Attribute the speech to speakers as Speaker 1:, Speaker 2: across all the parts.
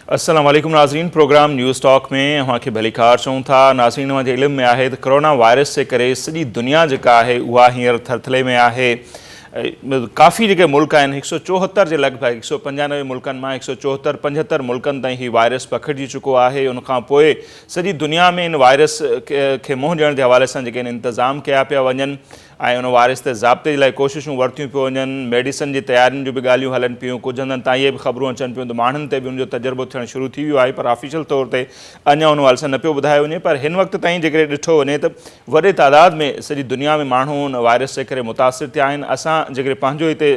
Speaker 1: अस्सलाम वालेकुम नाज़रीन। प्रोग्राम न्यूज़ टॉक में अव्हांखे भली ख़ार चऊं था। नाज़रीन अव्हांजे इल्म में आहे त कोरोना वायरस जे करे सॼी दुनिया जेका आहे उहा हींअर थरथले में आहे। काफ़ी जेके मुल्क आहिनि 174 जे लॻभॻि 195 मुल्कनि मां 174 75 मुल्कनि ताईं ही वायरस पखिड़िजी चुको आहे। उनखां पोइ सॼी दुनिया में इन वायरस खे मुंहुं ॾियण जे हवाले सां जेके इंतज़ाम कया पिया वञनि ऐं उन वायरस ते ज़ाब्ते जे लाइ कोशिशूं वरितियूं पियूं वञनि। मेडिसन जी तयारियुनि जूं बि ॻाल्हियूं हलनि पियूं। कुझु हंधनि तां इहे बि ख़बरूं अचनि पियूं त माण्हुनि ते बि उनजो तजुर्बो थियणु शुरू थी वियो आहे, पर ऑफिशियल तौर ते अञा उन हवाले सां न पियो ॿुधायो वञे। पर हिन वक़्त ताईं जेकॾहिं ॾिठो वञे त वॾे तादाद में सॼी दुनिया में माण्हू उन वायरस जे करे मुतासिर थिया आहिनि। असां जेकॾहिं पंहिंजो हिते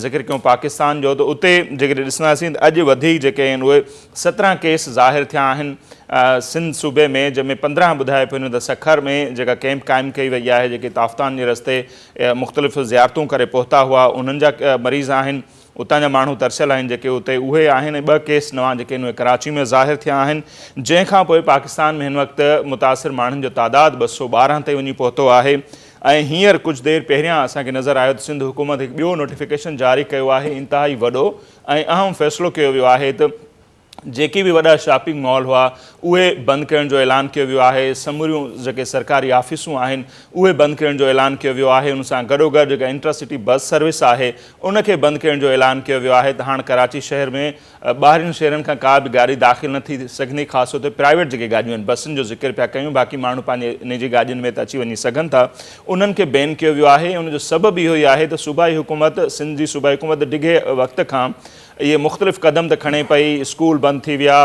Speaker 1: ज़िक्र कयूं पाकिस्तान जो, त उते जेकॾहिं ॾिसंदासीं त अॼु वधीक जेके आहिनि उहे 17 केस ज़ाहिर थिया आहिनि सिंध सूबे में, जंहिंमें 15 ॿुधाए पियो त सखर में जेका कैंप क़ाइमु कई वई आहे, जेके ताफ़्तान जे रस्ते मुख़्तलिफ़ ज़ियारतूं करे पहुता हुआ, उन्हनि जा मरीज़ आहिनि। उतां जा माण्हू तरसियल आहिनि जेके उते उहे आहिनि। 2 केस नवां जेके आहिनि उहे कराची में ज़ाहिर थिया आहिनि। जंहिंखां पोइ पाकिस्तान में हिन वक़्तु मुतासिर माण्हुनि जो तादादु 212 ते वञी पहुतो आहे। ऐं हींअर कुझु देरि पहिरियां असांखे नज़र आयो त सिंध हुकूमत हिकु ॿियो नोटिफिकेशन जारी कयो आहे, इंतिहाई वॾो ऐं अहम फ़ैसिलो कयो वियो आहे त जेके बि वॾा शॉपिंग मॉल हुआ उहे बंदि करण जो ऐलान कयो वियो आहे। समूरियूं जेके सरकारी ऑफिसूं आहिनि उहे बंदि करण जो ऐलान कयो वियो आहे। उन सां गॾोगॾु जेका इंटरसिटी बस सर्विस आहे उनखे बंदि करण जो ऐलान कयो वियो आहे। त हाणे कराची शहर में ॿाहिरियुनि शहरनि खां का बि गाॾी दाख़िल न थी सघंदी। ख़ासि तौर ते प्राइवेट जेके गाॾियूं आहिनि, बसियुनि जो ज़िक्र पिया कयूं, बाक़ी माण्हू पंहिंजे निजी गाॾियुनि में त अची वञी सघनि था, उन्हनि खे बैन कयो वियो आहे। उनजो सबबु इहो ई आहे त सूबाई हुकूमत, सिंध जी सूबाई हुकूमत डिघे वक़्त खां इहे मुख़्तलिफ़ क़दम त खणे पई। स्कूल बंदि थी विया,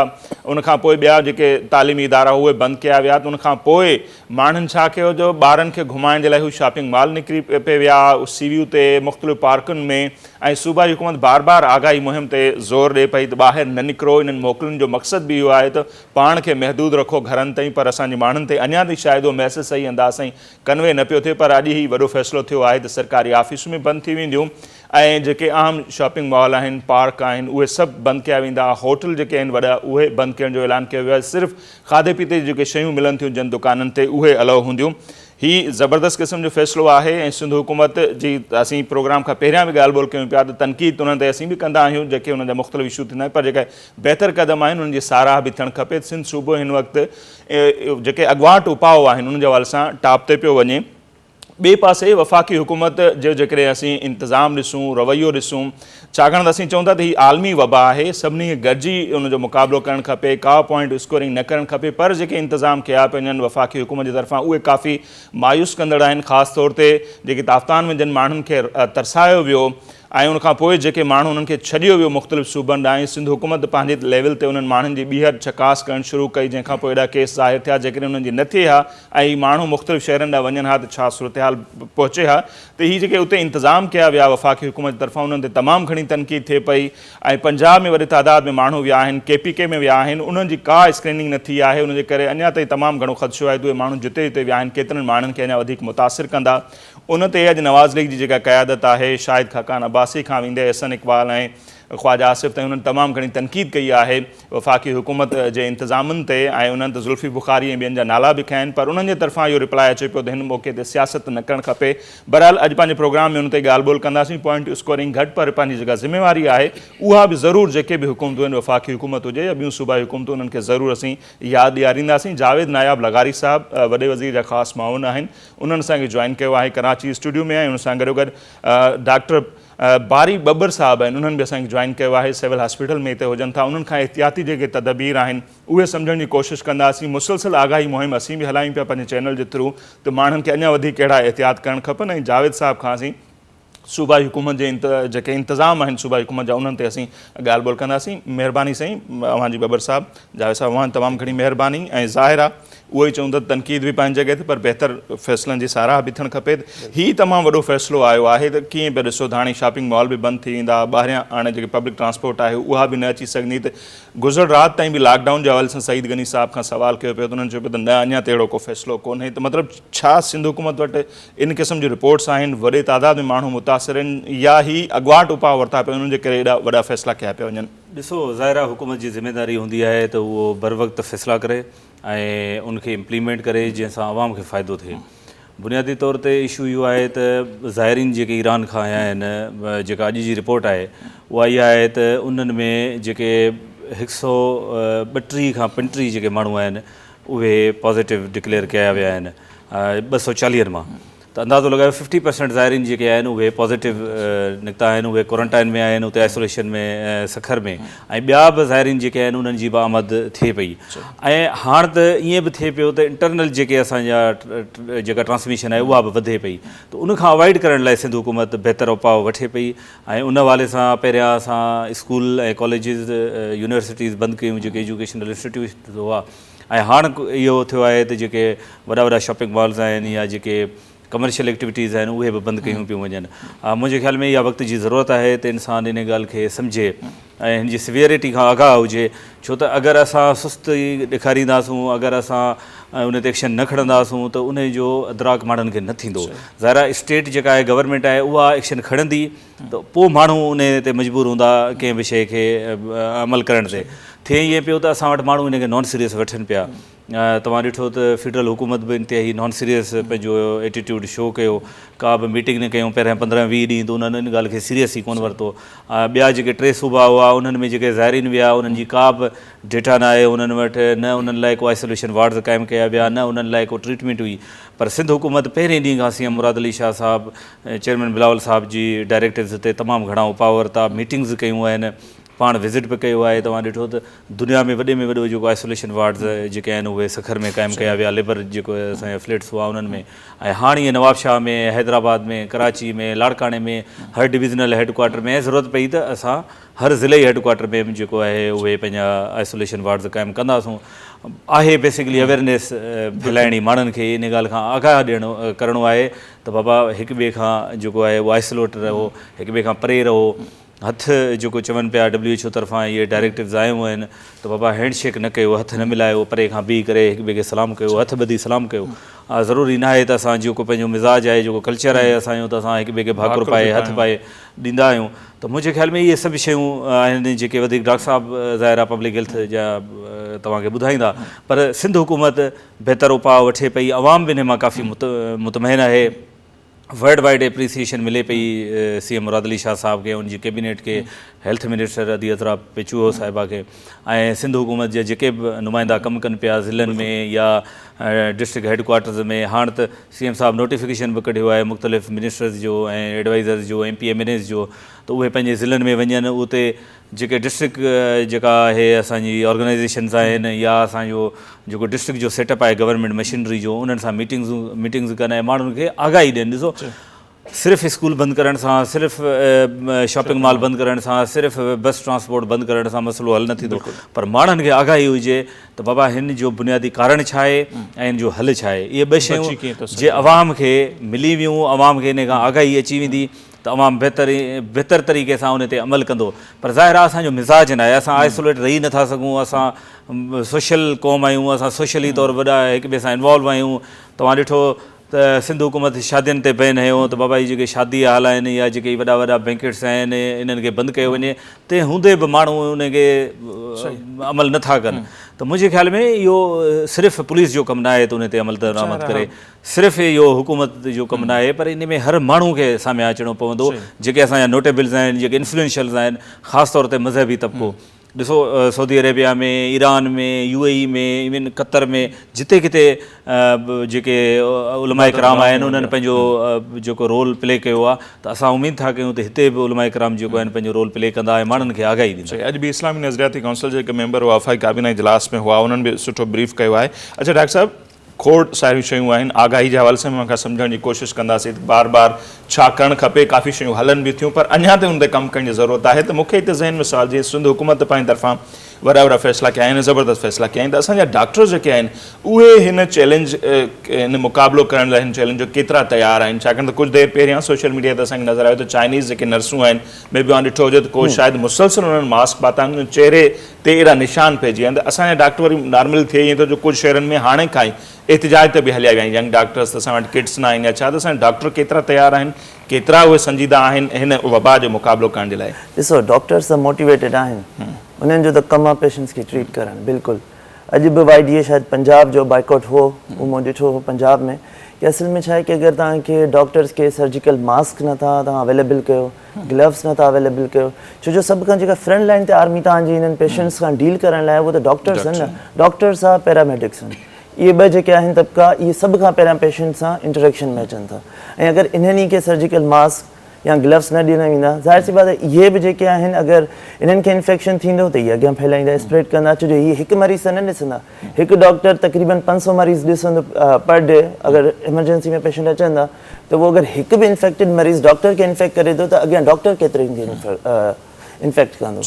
Speaker 1: उनखां पोइ ॿिया जेके तालीमी इदारा उहे बंदि कया विया। त उनखां पोइ माण्हुनि छा कयो, जो ॿारनि खे घुमाइण जे लाइ हू शॉपिंग मॉल निकिरी पिए विया, सीवियूं ते मुख़्तलिफ़ पार्कुनि में। ऐं सूबाई हुकूमत बार बार आगाही मुहिम ते ज़ोर ॾिए पई त ॿाहिरि न निकिरो। इन्हनि मोकलुनि जो मक़सदु बि इहो आहे त पाण खे महदूद रखो घरनि ताईं, पर असांजे माण्हुनि ते अञा ताईं शायदि उहो मैसेज सही अंदाज़ सां कन्वे न पियो थिए। पर अॼु ई वॾो फ़ैसिलो थियो आहे त सरकारी ऑफिसूं में बंदि थी वेंदियूं ऐं जेके आम शॉपिंग मॉल आहिनि, पार्क आहिनि, उहे सभु बंदि कया वेंदा। होटल जेके आहिनि वॾा उहे बंदि करण जो ऐलान कयो वियो आहे। सिर्फ़ु खाधे पीते जी जेके शयूं मिलनि थियूं जिन दुकाननि ते उहे अलाउ हूंदियूं। हीउ ज़बरदस्त क़िस्म जो फ़ैसिलो आहे ऐं सिंध हुकूमत जी असीं प्रोग्राम खां पहिरियां बि ॻाल्हि ॿोल कयूं पिया त तनक़ीद उन्हनि ते असीं बि कंदा आहियूं, जेके उन्हनि जा मुख़्तलिफ़ इशू थींदा आहिनि, पर जेका बहितर क़दम आहिनि उन्हनि जी साराह बि थियणु खपे। सिंध सूबो हिन वक़्तु जेके अॻुवाट उपाउ आहिनि उन्हनि जे हवाले सां टॉप ते पियो वञे। ॿिए पासे वफ़ाक़ी हुकूमत जो जेकॾहिं असीं इंतिज़ाम ॾिसूं, रवैयो ॾिसूं, छाकाणि त असीं चऊं था त हीअ आलमी वबा आहे, सभिनी खे गॾिजी उनजो मुक़ाबिलो करणु खपे, का पॉइंट स्कोरिंग न करणु खपे। पर जेके इंतिज़ाम कया पिया वञनि वफ़ाक़ी हुकूमत जी तरफ़ां उहे काफ़ी मायूस कंदड़ आहिनि। ख़ासि तौर ते जेके ताफ़्तान में जिन माण्हुनि खे तरसायो वियो ऐं उनखां पोइ जेके माण्हू उन्हनि खे छॾियो वियो मुख़्तलिफ़ सूबनि ॾांहुं, सिंध हुकूमत पंहिंजे लेवल ते उन्हनि माण्हुनि जी ॿीहर चकास करणु शुरू कई, जंहिंखां पोइ एॾा केस ज़ाहिर थिया। जेकॾहिं उन्हनि जी न थिए हा ऐं माण्हू मुख़्तलिफ़ शहरनि ॾांहुं वञनि हा त छा सूरत पहुचे हा। त हीअ जेके उते इंतिज़ाम कया विया वफ़ाक़ी हुकूमत जी तरफ़ां उन्हनि ते तमामु घणी तनक़ीद थिए पई। ऐं पंजाब में वॾे तादाद में माण्हू विया आहिनि, KPK में विया आहिनि, उन्हनि जी का स्क्रीनिंग न थी आहे। उनजे करे अञा ताईं तमामु घणो ख़दशो आहे त उहे माण्हू जिते जिते विया आहिनि केतिरनि माण्हुनि खे अञा वधीक मुतासिर कंदा। उन ते अॼु नवाज़ लीग जी जेका क़यादत आहे शाहिद खाकान अब्बासी खां वेंदे एहसन इक़बाल ऐं ख्वाजा आसिफ़ ताईं उन्हनि तमामु घणी तनक़ीद कई आहे वफ़ाक़ी हुकूमत जे इंतिज़ामनि ते। ऐं उन्हनि त ज़ुल्फ़ी बुख़ारी ऐं ॿियनि जा नाला बि खया आहिनि, पर उन्हनि जे तरफ़ां इहो रिप्लाई अचे पियो त हिन मौक़े ते सियासत न करणु खपे। बहरहाल अॼु पंहिंजे प्रोग्राम में उन ते ॻाल्हि ॿोल कंदासीं। पॉइंट स्कोरिंग घटि, पर पंहिंजी जेका ज़िम्मेवारी आहे उहा बि ज़रूरु जेके बि हुकूमतूं आहिनि, वफ़ाक़ी हुकूमत हुजे या ॿियूं सूबाई हुकूमतूं, उन्हनि खे ज़रूरु असीं यादि ॾियारींदासीं। जावेद नायाब लगारी साहिबु वॾे वज़ीर जा ख़ासि माउन आहिनि, उन्हनि असांखे जॉइन कयो आहे कराची स्टूडियो में। ऐं उन सां गॾोगॾु डॉक्टर बारी बब्बर साहिबु आहिनि, उन्हनि बि असांखे जॉइन कयो आहे, सिविल हॉस्पिटल में हिते हुजनि था। उन्हनि खां एहतियाती जेके तदबीर आहिनि उहे सम्झण जी कोशिशि कंदासीं। मुसलसिल आगाही मुहिम असीं बि हलायूं पिया पंहिंजे चैनल जे थ्रू, त माण्हुनि खे अञा वधीक कहिड़ा एहतियात करणु खपनि। ऐं जावेद साहिब खां असीं सूबाई हुकूमत जे जेके इंतिज़ाम आहिनि सूबाई हुकूमत जा, उन्हनि ते असीं ॻाल्हि ॿोल कंदासीं। महिरबानी साईं अव्हांजी बब्बर साहिबु, जावेद साहिबु अव्हां तमामु घणी महिरबानी। ऐं ज़ाहिर आहे उहो ई चवंदा तनक़ीद बि पंहिंजी जॻह ते, पर बहितर फ़ैसिलनि जी साराह बि थियणु खपे। हीउ तमामु वॾो फ़ैसिलो आयो आहे त कीअं पिया ॾिसो त हाणे शॉपिंग मॉल बि बंदि थी वेंदा, ॿाहिरियां हाणे जेके पब्लिक ट्रांसपोर्ट आहे उहा बि न अची सघंदी। त गुज़र राति ताईं बि लॉकडाउन जे हवाले सां सईद गनी साहिब खां सवाल कयो पियो त उन्हनि चयो पियो त न, अञा त अहिड़ो को फ़ैसिलो कोन्हे। त मतिलबु छा सिंध हुकूमत वटि इन क़िस्म जी रिपोर्ट्स आहिनि, वॾे तादाद में माण्हू मुतासिर आहिनि, या ही अॻुवाट उपाउ वरिता पिया उन्हनि जे करे एॾा वॾा फ़ैसिला कया पिया वञनि?
Speaker 2: ॾिसो, ज़ाहिर आहे हुकूमत जी ज़िम्मेदारी हूंदी आहे त उहो बर वक़्तु फ़ैसिला करे ऐं उनखे इम्प्लीमेंट करे जंहिंसां आवाम खे फ़ाइदो थिए। बुनियादी तौर ते इशू इहो आहे त ज़ाहिरीन जेके ईरान खां आया आहिनि, जेका अॼु जी रिपोर्ट आहे उहा इहा आहे त उन्हनि में जेके 132 खां 35 जेके माण्हू आहिनि उहे पॉज़िटिव डिक्लेयर कया विया आहिनि 240 मां। त अंदाज़ो लॻायो 50% ज़ाइरीन जेके आहिनि उहे पॉज़िटिव निकिता आहिनि, उहे क्वारंटाइन में आहिनि, उते आइसोलेशन में सखर में, ऐं ॿिया बि ज़ाइरीन जेके आहिनि उन्हनि जी बि आमद थिए पई। ऐं हाणे त ईअं बि थिए पियो त इंटरनल जेके असांजा जेका ट्रांसमिशन आहे उहा बि वधे पई, त उनखां अवॉइड करण लाइ सिंध हुकूमत बहितर उपाउ वठे पई। ऐं उन हवाले सां पहिरियां असां स्कूल ऐं कॉलेजिस यूनिवर्सिटीज़ बंदि कयूं, जेके एजुकेशनल इंस्टीट्यूट हुआ, ऐं हाणे इहो थियो आहे त जेके वॾा वॾा शॉपिंग मॉल्स आहिनि या जेके कमर्शियल एक्टिविटीज़ आहिनि उहे बि बंदि कयूं पियूं वञनि। मुंहिंजे ख़्याल में इहा वक़्त जी ज़रूरत आहे त इंसान इन ॻाल्हि खे सम्झे ऐं हिन जी सिवियरिटी खां आगाह हुजे, छो त अगरि असां सुस्ती ॾेखारींदासूं, अगरि असां उन ते एक्शन न खणंदासूं त उन जो अदराक माण्हुनि खे न थींदो। ज़ाहिर आहे स्टेट जेका आहे गवर्नमेंट आहे उहा एक्शन खणंदी त पोइ माण्हू उन ते मजबूर हूंदा कंहिं बि शइ खे अमल करण ते। थिए ईअं पियो त असां वटि माण्हू इनखे नॉन सीरियस वठनि पिया। तव्हां ॾिठो त फेडरल हुकूमत बि इंतिहाई नॉन सीरियस पंहिंजो एटीट्यूड शो कयो, का बि मीटिंग न कयूं पहिरियां 15-20 ॾींहं, त उन्हनि इन ॻाल्हि खे सीरियस ई कोन वरितो। ॿिया जेके 3 सूबा हुआ उन्हनि में जेके ज़ाइरीन विया उन्हनि जी का बि डेटा न आहे उन्हनि वटि, न उन्हनि लाइ को आइसोलेशन वार्ड्स क़ाइमु कया विया, न उन्हनि लाइ को ट्रीटमेंट हुई। पर सिंध हुकूमत पहिरें ॾींहं खां सीएम मुराद अली शाह साहब, चेयरमैन बिलावल साहब जी डायरेक्टिव्स ते तमामु घणा उपाउ वरिता, मीटिंग्स कयूं आहिनि, पाण विज़िट बि कयो आहे। तव्हां ॾिठो त दुनिया में वॾे में वॾो जेको आइसोलेशन वार्ड्स जेके आहिनि उहे सखर में क़ाइमु कया विया, लेबर जेको असांजा फ्लैट्स हुआ उन्हनि में। ऐं हाणे इहे नवाबशाह में, हैदराबाद में, कराची में, लाड़काणे में, हर डिविज़नल हेडक्वाटर में ज़रूरत पई त असां हर ज़िले हेडक्वाटर में बि जेको आहे उहे पंहिंजा आइसोलेशन वार्ड्स क़ाइमु कंदासूं। आहे बेसिकली अवेयरनेस फैलाइणी, माण्हुनि खे इन ॻाल्हि खां आगाह करिणो आहे त बाबा हिक ॿिए खां जेको आहे उहो आइसोलेट रहो, हिक ॿिए खां परे रहो। हथु जेको चवनि पिया WHO तरफ़ां इहे डायरेक्टिव्स आयूं आहिनि त बाबा हैंडशेक न कयो, हथु न मिलायो, परे खां बीह करे हिक ॿिए खे सलाम कयो, हथु ॿधी सलाम कयो। ज़रूरी न आहे त असां जेको पंहिंजो मिज़ाज आहे, जेको कल्चर आहे असांजो, त असां हिक ॿिए खे भाकुर पाए हथु पाए ॾींदा आहियूं। त मुंहिंजे ख़्याल में इहे सभु शयूं आहिनि जेके वधीक डॉक्टर साहिबु ज़ाहिर आहे पब्लिक हेल्थ जा तव्हांखे ॿुधाईंदा, पर सिंध हुकूमत बहितर उपाउ वठे पई, अवाम बि हिन मां काफ़ी मुतमइन आहे। वर्ल्ड वाइड एप्रिसिएशन मिले पई सीएम मुराद अली शाह साहब खे, उनजी कैबिनेट खे, हेल्थ मिनिस्टर अदी अतरा पेचूहो साहिबा खे, ऐं सिंध हुकूमत जा जेके बि नुमाइंदा कमु कनि पिया ज़िलनि में या डिस्ट्रिक्ट हेडक्वाटर्स में। हाणे त सीएम साहब नोटिफिकेशन बि कढियो आहे मुख़्तलिफ़ मिनिस्टर्स जो ऐं एडवाइज़र्स जो, MP MNAs जो, त उहे पंहिंजे ज़िलनि में वञनि, उते जेके डिस्ट्रिक्ट जेका आहे असांजी ऑर्गेनाइज़ेशन्स आहिनि या असांजो जेको डिस्ट्रिक्ट जो सेटअप आहे गवर्नमेंट मशीनरी जो, उन्हनि सां मीटिंग्स कनि ऐं माण्हुनि खे आगाही ॾियनि। ॾिसो, सिर्फ़ु स्कूल बंदि करण सां, सिर्फ़ु शॉपिंग मॉल बंदि करण सां, सिर्फ़ु बस ट्रांसपोर्ट बंदि करण सां मसइलो हल न थींदो, पर माण्हुनि खे आगाही हुजे त बाबा हिन जो बुनियादी कारण छा आहे ऐं हिन जो हल छा आहे। इहे ॿ शयूं जे अवाम खे मिली वियूं, अवाम खे इन खां आगाही अची वेंदी त अवाम बहितर तरीक़े सां उन ते अमल कंदो। पर ज़ाहिर आहे असांजो मिज़ाज न आहे, असां आइसोलेट रही नथा सघूं, असां सोशल क़ौम आहियूं, असां सोशली तौरु वॾा हिक ॿिए सां इन्वॉल्व आहियूं। तव्हां ॾिठो त सिंध हुकूमत शादियुनि ते बैन हयो त बाबा जी जेके शादी हाल आहिनि या जेके वॾा वॾा बैंकेट्स आहिनि इन्हनि खे बंदि कयो वञे, तंहिं हूंदे बि माण्हू उनखे अमल नथा कनि। त मुंहिंजे ख़्याल में इहो सिर्फ़ु पुलिस जो कमु न आहे त उन ते अमल दरामद करे, सिर्फ़ु इहो हुकूमत जो कमु न आहे, पर इन में हर माण्हू खे साम्हूं अचिणो पवंदो। जेके असांजा नोटेबल्स आहिनि, जेके इन्फ्लुएंशियल्स आहिनि, ख़ासि तौर ते मज़हबी तबिको, ॾिसो सऊदी अरेबिया में, ईरान में, UAE में, इवन क़तर में, जिते किथे जेके उलमा इकराम आहिनि उन्हनि पंहिंजो जेको रोल प्ले कयो आहे, त असां उमेद था कयूं त हिते बि उलमा इकराम जेको आहिनि पंहिंजो रोल प्ले कंदा ऐं माण्हुनि खे आगाही ॾींदा।
Speaker 1: अॼु बि इस्लामी नज़रियाती काउंसिल जे हिकु मेंबर हुआ, वफ़ाक़ी काबीना इजलास में हुआ, उन्हनि बि सुठो ब्रीफ कयो आहे। अच्छा डॉक्टर साहिबु, खोड़ सारियूं शयूं आहिनि, आगाही जे हवाले सां मूंखां सम्झण जी कोशिशि कंदासीं बार बार छा करणु खपे, काफ़ी शयूं हलनि बि थियूं, पर अञा ताईं उन ते कमु करण जी ज़रूरत आहे। त मूंखे हिते ज़हन में सुवाल, जीअं सिंध हुकूमत पंहिंजी तरफ़ां वॾा वॾा फ़ैसिला कया आहिनि, ज़बरदस्त फ़ैसिला कया आहिनि, त असांजा डॉक्टर जेके आहिनि उहे हिन चैलेंज हिन मुक़ाबिलो करण लाइ हिन चैलेंज जो केतिरा तयारु आहिनि? छाकाणि त कुझु देरि पहिरियां सोशल मीडिया ते असांखे नज़र आयो त चाइनीज़ जेके नर्सूं आहिनि, मे बि ॾिठो हुजे त को शायदि मुसलसल उन्हनि मास्क पाता आहिनि, चहिरे ते अहिड़ा निशान पइजी विया आहिनि। त असांजा डॉक्टर वरी नॉर्मल थिए ईअं थो जो कुझु शहरनि में हाणे खां ई एतिजाज ते बि हलिया विया आहिनि, यंग डॉक्टर्स, त असां वटि किट्स न आहिनि या छा, त असांजा डॉक्टर केतिरा तयारु आहिनि, केतिरा उहे संजीदा आहिनि हिन वबा जो मुक़ाबिलो करण जे लाइ?
Speaker 3: ॾिसो, डॉक्टर्स त मोटिवेटेड आहिनि, उन्हनि जो त कमु आहे पेशेंट्स खे ट्रीट करणु। बिल्कुलु, अॼु बि YDA शायदि पंजाब जो बाइकॉट हो, उहो मूं ॾिठो हो पंजाब में, कि असल में छा है कि अगर तव्हांखे डॉक्टर्स के सर्जिकल मास्क नथा तव्हां अवेलेबल कयो, ग्लव्स नथा अवेलेबल कयो, छो जो सभ खां जेका फ्रंट लाइन ते आर्मी तव्हांजी इन्हनि पेशेंट्स खां डील करण लाइ उहो त डॉक्टर्स आहिनि न, डॉक्टर्स आहे, पैरामेडिक्स आहिनि, इहे ॿ जेके आहिनि तबका, इहे सभ खां पहिरियां पेशेंट सां इंटरेक्शन में अचनि था। ऐं अगरि इन्हनि खे सर्जिकल मास्क या ग्लव्स न ॾिना वेंदा, ज़ाहिर सी बात आहे इहे बि जेके आहिनि अगरि इन्हनि खे इन्फेक्शन थींदो त इहे अॻियां फैलाईंदा, स्प्रेड कंदा, छो जो इहे हिकु मरीज़ त न ॾिसंदा, हिकु डॉक्टर तक़रीबन 500 मरीज़ ॾिसंदो पर डे। अगरि इमरजेंसी में पेशेंट अचनि था त उहो अगरि हिकु बि इन्फेक्टेड मरीज़ डॉक्टर खे इन्फेक्ट करे थो त अॻियां डॉक्टर केतिरे खे इन्फेक्ट कंदो।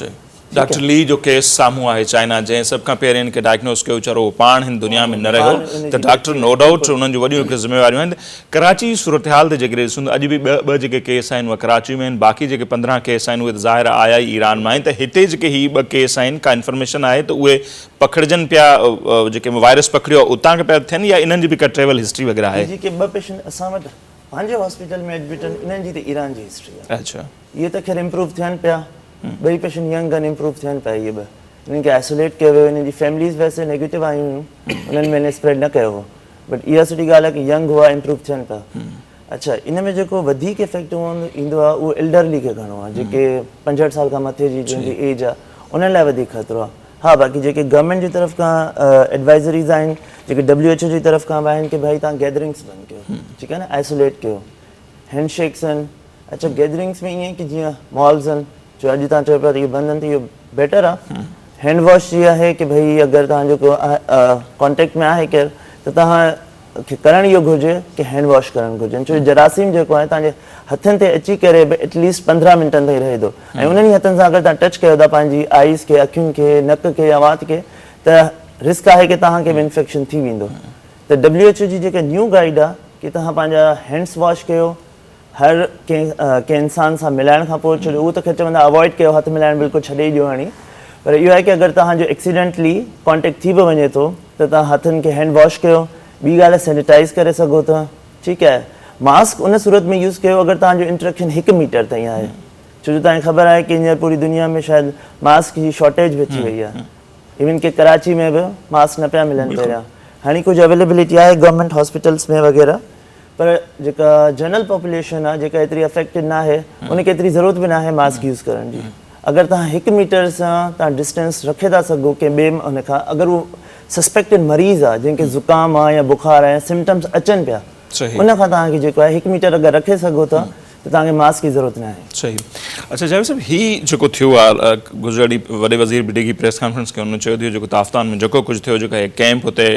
Speaker 1: डॉक्टर ली जो केस साम्हूं आहे चाइना, जंहिं सभ खां पहिरियों हिनखे डायग्नोस कयो, वीचारो पाण हिन दुनिया में न रहियो, त डॉक्टर नो डाउट उन्हनि जूं वॾियूं हिकु ज़िम्मेवारियूं आहिनि। कराची जी सूरत हाल ते जेकॾहिं ॾिसूं त अॼु बि ॿ जेके केस आहिनि उहे कराची में आहिनि, बाक़ी जेके 15 केस आहिनि उहे ज़ाहिर आया ई ईरान मां आहिनि। त हिते जेके ही 2 केस आहिनि, का इंफॉर्मेशन आहे त उहे पकड़जनि पिया, जेके वायरस पकड़ियो उतां खां पिया थियनि, या इन्हनि जी बि का ट्रेवल हिस्ट्री वग़ैरह आहे?
Speaker 3: जेके 2 पेशेंट असां वटि पंहिंजे हॉस्पिटल में एडमिट आहिनि, इन्हनि जी त ईरान जी हिस्ट्री आहे।
Speaker 1: अच्छा,
Speaker 3: इहे त ख़ैर इम्प्रूव थियनि पिया, 2 पेशेंट यंग आहिनि, इम्प्रूव थियनि पिया इहे 2, इन्हनि खे आइसोलेट कयो वियो, इन्हनि जी फैमिलीज़ वैसे नेगेटिव आयूं हुयूं, उन्हनि में इन्हें स्प्रेड न कयो हो, बट इहा सुठी ॻाल्हि आहे कि यंग हुआ, इम्प्रूव थियनि पिया। अच्छा, इन में जेको वधीक इफेक्ट ईंदो आहे उहो एल्डरली खे घणो आहे, जेके 65 साल खां मथे जी जंहिंजी एज आहे उन्हनि लाइ वधीक ख़तरो आहे। हाँ, बाक़ी जेके गवर्नमेंट जी तरफ़ खां एडवाइज़रीज़ आहिनि, जेके WHO जी तरफ़ खां आहिनि कि भाई तव्हां गैदरिंग्स बंदि कयो, ठीकु आहे न, आइसोलेट कयो, हैंडशेक्स आहिनि। अच्छा, गैदरिंग्स में ईअं कि जीअं मॉल्स आहिनि, जो अॼु तव्हां चओ पिया त इहे बंदि आहिनि, त इहो बेटर आहे। हैंड वॉश जी आहे कि भई अगरि तव्हांजो को कॉन्टेक्ट में आहे केरु त तव्हांखे करणु इहो घुरिजे कि हैंड वॉश करणु घुरिजे, छो जो जरासीम जेको आहे तव्हांजे हथनि ते अची करे बि एटलीस्ट 15 मिंटनि ताईं रहे थो, ऐं उन्हनि हथनि सां अगरि तव्हां टच कयो था पंहिंजी आइज़ खे, अखियुनि खे, नक खे या वात खे, त रिस्क आहे कि तव्हांखे बि इन्फेक्शन थी वेंदो। त WHO जी जेके न्यू गाइड आहे कि तव्हां पंहिंजा हैंड्स वॉश कयो हर कंहिं इंसान सां मिलाइण खां पोइ, छो जो उहो त खे चवंदा अवॉइड कयो, हथु मिलाइण बिल्कुलु छॾे ॾियो हाणे, पर इहो आहे कि अगरि तव्हांजो एक्सीडेंटली कॉन्टेक्ट थी बि वञे थो त तव्हां हथनि खे हैंड वॉश कयो, ॿी ॻाल्हि आहे सैनिटाइज़ करे सघो था, ठीकु आहे। मास्क उन सूरत में यूज़ कयो अगरि तव्हांजो इंट्रैक्शन 1 मीटर ताईं आहे, छो जो तव्हांखे ख़बर आहे कि हींअर पूरी दुनिया में शायदि मास्क जी शॉर्टेज बि अची वई आहे, इवन कि कराची में बि मास्क न पिया मिलनि पहिरियां, हाणे कुझु अवेलेबिलिटी आहे गवर्नमेंट हॉस्पिटल्स में वग़ैरह, पर जेका जनरल पॉपुलेशन आहे जेका एतिरी अफेक्टेड न आहे उनखे एतिरी ज़रूरत बि न आहे मास्क यूज़ करण जी। अगरि तव्हां 1 मीटर सां तव्हां डिस्टेंस रखे था सघो कंहिं ॿिए उन खां, अगरि उहो सस्पेक्टेड मरीज़ आहे जंहिंखे ज़ुकाम आहे या बुखार आहे, सिम्टम्स अचनि पिया, उन खां तव्हांखे जेको आहे 1 मीटर अगरि रखे सघो था त तव्हांखे मास्क जी ज़रूरत न आहे।
Speaker 1: सही। अच्छा जावेद साहब, ही जेको थियो आहे गुज़िरियल ॾींहुं वॾे वज़ीर BD की प्रेस कॉन्फ्रेंस कयो, हुन चयो थियो जेको ताफ़तान में जेको कुझु थियो, जेका कैंप हुते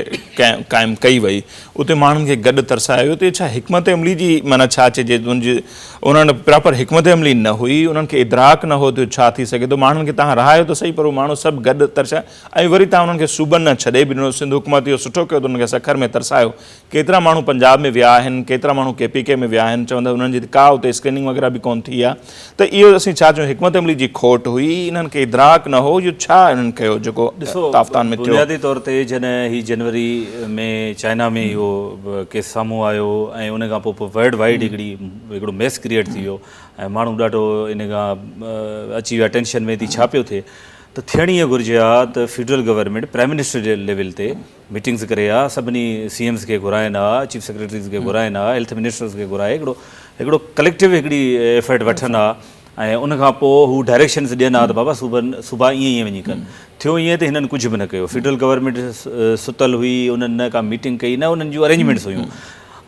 Speaker 1: क़ाइमु कई वई, उते माण्हुनि खे गॾु तरसायो, उते छा हिकमत अमली जी माना छा चइजे, उन्हनि प्रॉपर हिकमत अमली न हुई, उन्हनि खे इदराक न हो त छा थी सघे थो, माण्हुनि खे तव्हां रहायो त सही, पर उहे माण्हू सभु गॾु तरसाया, ऐं वरी तव्हां उन्हनि खे सूबनि न छॾे बि ॾिनो, सिंध हुकूमत इहो सुठो कयो त उन्हनि खे सखर में तरसायो। केतिरा माण्हू पंजाब में विया आहिनि, केतिरा माण्हू KPK में विया आहिनि, चवंदा उन्हनि जी का उते स्क्रीनिंग वग़ैरह बि कोन थी आहे, त इहो असीं छा चऊं हिकमत अमली जी खोट हुई, इन्हनि खे इदराक न हो, इहो छा इन्हनि कयो जेको ताफ़तान में थियो?
Speaker 2: बुनियादी तौर ते जॾहिं ही जनवरी में चाइना में इहो केस साम्हूं आयो ऐं उन खां पोइ वर्ल्ड वाइड हिकिड़ो मेस क्रिएट थी वियो ऐं माण्हू ॾाढो इन खां अची विया टेंशन में थी छा पियो थिए, त थियण ईअं घुरिजे आहे त फेडरल गवर्नमेंट प्राइम मिनिस्टर जे लेवल ते मीटिंग्स करे आहे, सभिनी CMs खे घुराइनि आहे, चीफ सेक्रेटरीज़ खे घुराइनि आहे, हेल्थ मिनिस्टर्स खे घुराए हिकिड़ो कलेक्टिव हिकिड़ी एफर्ट वठनि आहे ऐं उन खां पोइ हू डायरेक्शन्स ॾियनि आहे त बाबा सुबुह ईअं वञी कनि। थियो ईअं त हिननि कुझु बि न कयो, फेडरल गवर्नमेंट सुतल हुई, उन्हनि न का मीटिंग कई, न उन्हनि जूं अरेंजमेंट्स हुयूं,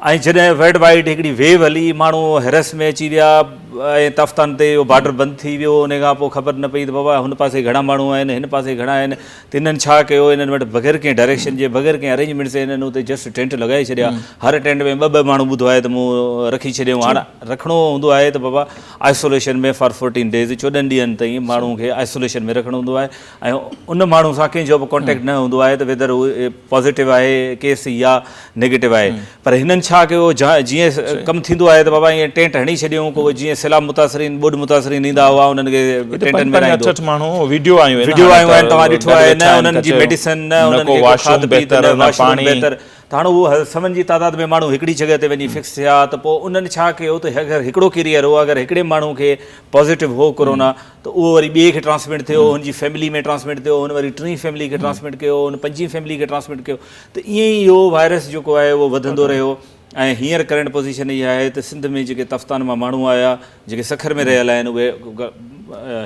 Speaker 2: ऐं जॾहिं वर्ल्ड वाइड हिकिड़ी वेव हली, माण्हू हैरस में अची विया ऐं ताफ़तान ते इहो बॉर्डर बंदि थी वियो, उन खां पोइ ख़बर न पई त बाबा हुन पासे घणा माण्हू आहिनि, हिन पासे घणा आहिनि, त हिननि छा कयो, हिननि वटि बग़ैर कंहिं डायरेक्शन जे, बग़ैर कंहिं अरेंजमेंट से हिननि उते जस्ट टेंट लॻाए छॾिया, हर टेंट में ॿ माण्हू ॿुधो आहे त मूं रखी छॾियऊं, हाणे रखिणो हूंदो आहे त बाबा आइसोलेशन में फॉर 14 डेज़ 14 ॾींहंनि ताईं माण्हू खे आइसोलेशन में रखिणो हूंदो आहे ऐं उन माण्हू सां कंहिंजो बि कॉन्टेक्ट न हूंदो आहे त वेदर उहे पॉज़िटिव आहे केस या नेगेटिव आहे। पर हिननि छा कयो, जीअं कमु थींदो आहे त बाबा ईअं टेंट हणी छॾियऊं, को जीअं सैलाब मुतासिरीन ॿुॾ मुतासिरीन ईंदा हुआ उन्हनि खे टेंटनि में
Speaker 1: वीडियो आयूं
Speaker 2: आहिनि, तव्हां ॾिठो आहे, न उन्हनि जी मेडिसिन, न उन्हनि खे खाद बहितर, त हाणे उहो सवनि जी तादाद में माण्हू हिकिड़ी जॻह ते वञी फिक्स थिया, त पोइ उन्हनि छा कयो त अगरि हिकिड़ो कैरियर हो, अगरि हिकिड़े माण्हू खे पॉज़िटिव हो कोरोना, त उहो वरी ॿिए खे ट्रांसमिट थियो, हुनजी फैमिली में ट्रांसमिट थियो, हुन वरी 3 फैमिली खे ट्रांसमिट कयो, हुन 5 फैमिली खे ट्रांसमिट कयो, त ईअं ई इहो वायरस जेको आहे उहो वधंदो रहियो ऐं हींअर करंट पोज़ीशन इहा आहे त सिंध में जेके तफ़्तान मां माण्हू आया जेके सखर में रहियल आहिनि उहे